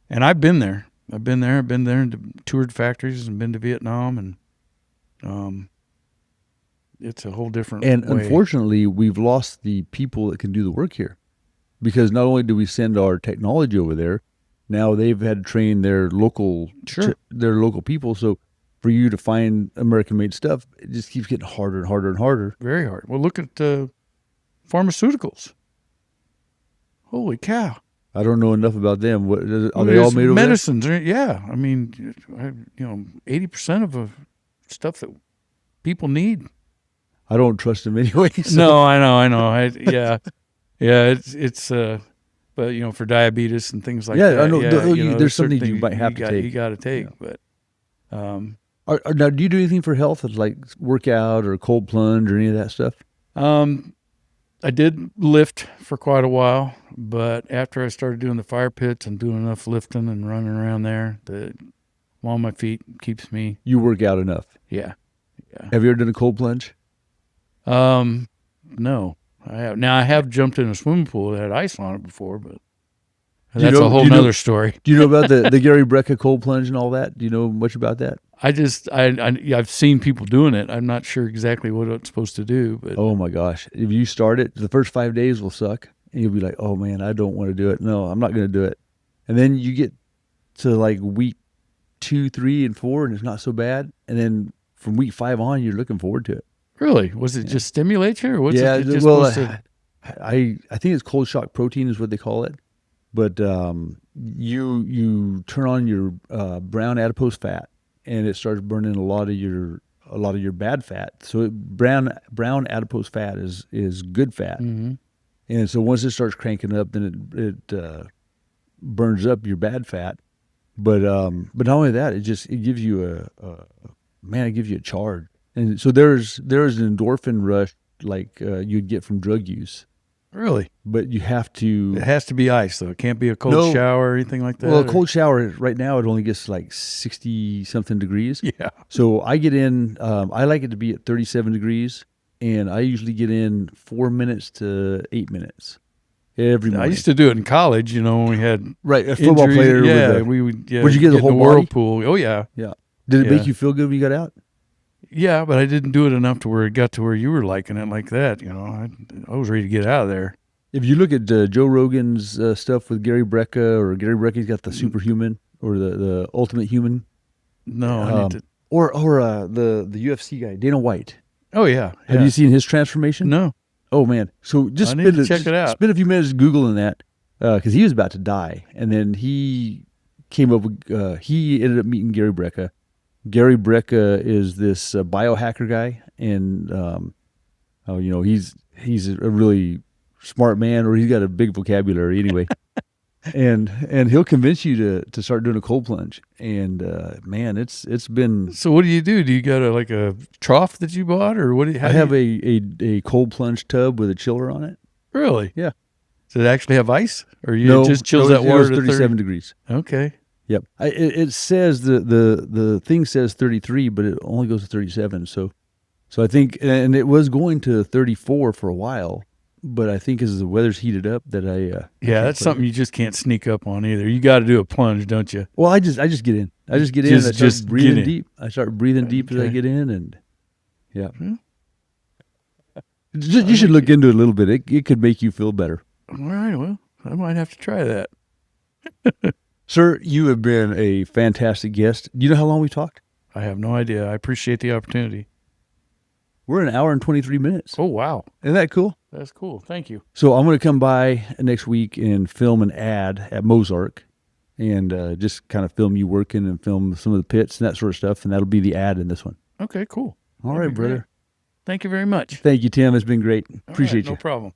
I've been there. I've been there and toured factories and been to Vietnam, and it's a whole different And way. unfortunately, we've lost the people that can do the work here, because not only do we send our technology over there, now they've had to train their local people. So for you to find American-made stuff, it just keeps getting harder and harder and harder. Very hard. Well, look at pharmaceuticals. Holy cow! I don't know enough about them. What are they all There's made over medicines? Yeah, I mean, 80% of the stuff that people need. there? I don't trust them anyway. So. No, I know. Yeah. It's but for diabetes and things like that. I know. There's certain something you might have to take. You got to take, but Now, do you do anything for health, like workout or cold plunge or any of that stuff? I did lift for quite a while, but after I started doing the fire pits and doing enough lifting and running around there, on my feet keeps me. You work out enough. Yeah. Have you ever done a cold plunge? No, I have. Now I have jumped in a swimming pool that had ice on it before, but Do you that's know- a whole do you know- nother story. Do you know about the Gary Brecka cold plunge and all that? Do you know much about that? I've seen people doing it. I'm not sure exactly what it's supposed to do, but Oh my gosh. If you start it, the first 5 days will suck. And you'll be like, oh man, I don't want to do it. No, I'm not going to do it. And then you get to like week 2, 3, and 4, and it's not so bad. And then from week 5 on, you're looking forward to it. really, was it just stimulate you, or what's Yeah, it just well, supposed to? I think it's cold shock protein is what they call it. But you turn on your brown adipose fat, and it starts burning a lot of your bad fat. So brown adipose fat is good fat. Mm-hmm. And so once it starts cranking up, then it burns up your bad fat. But not only that, it gives you it gives you a charge. And so there's an endorphin rush like you'd get from drug use. Really, But you have to. it has to be ice though. It can't be a cold No. shower or anything like that. Well, a or- cold shower right now it only gets like 60 something degrees. Yeah. So I get in. I like it to be at 37 degrees, and I usually get in 4 minutes to 8 minutes every morning. I used to do it in college. When we had Right, a football injuries. player. Yeah, with we would. Yeah, Would you get the in whole the body? whirlpool? Oh yeah, did it make Yeah. you feel good when you got out? yeah. But I didn't do it enough to where it got to where you were liking it like that. I was ready to get out of there. If you look at Joe Rogan's stuff with Gary Brecka, or Gary Brecka's got the superhuman or the ultimate human, No, I need to. or the UFC guy Dana White. Oh yeah. Have you seen his transformation? No. Oh man! So just I need to check it out. Spend a few minutes googling that because he was about to die, and then he came up with. He ended up meeting Gary Brecka. Gary Brecka is this biohacker guy, and he's a really smart man, or he's got a big vocabulary anyway. and he'll convince you to start doing a cold plunge. And man, it's been. So what do? Do you got a trough that you bought, or what? I have a cold plunge tub with a chiller on it. Really? Yeah. Does it actually have ice, or you No, just chills no, that it water goes to 37 degrees. Okay. Yep. It says the thing says 33, but it only goes to 37. So I think, and it was going to 34 for a while, but I think as the weather's heated up that Yeah, that's something you just can't sneak up on either. You got to do a plunge, don't you? Well, I just get in. I just get in. Just- I just start get breathing in. deep. I start breathing deep as I Okay. get in, and yeah. Hmm. You should look into it a little bit. It could make you feel better. All right. Well, I might have to try that. Sir, you have been a fantastic guest. Do you know how long we talked? I have no idea. I appreciate the opportunity. We're an hour and 23 minutes. Oh wow, Isn't that cool? that's cool. Thank you. So I'm going to come by next week and film an ad at Mozark, and just kind of film you working and film some of the pits and that sort of stuff, and that'll be the ad in this one. Okay, cool. All That'd right, be great. brother. Thank you very much. Thank you, Tim. It's been great. All right, Appreciate no you. problem.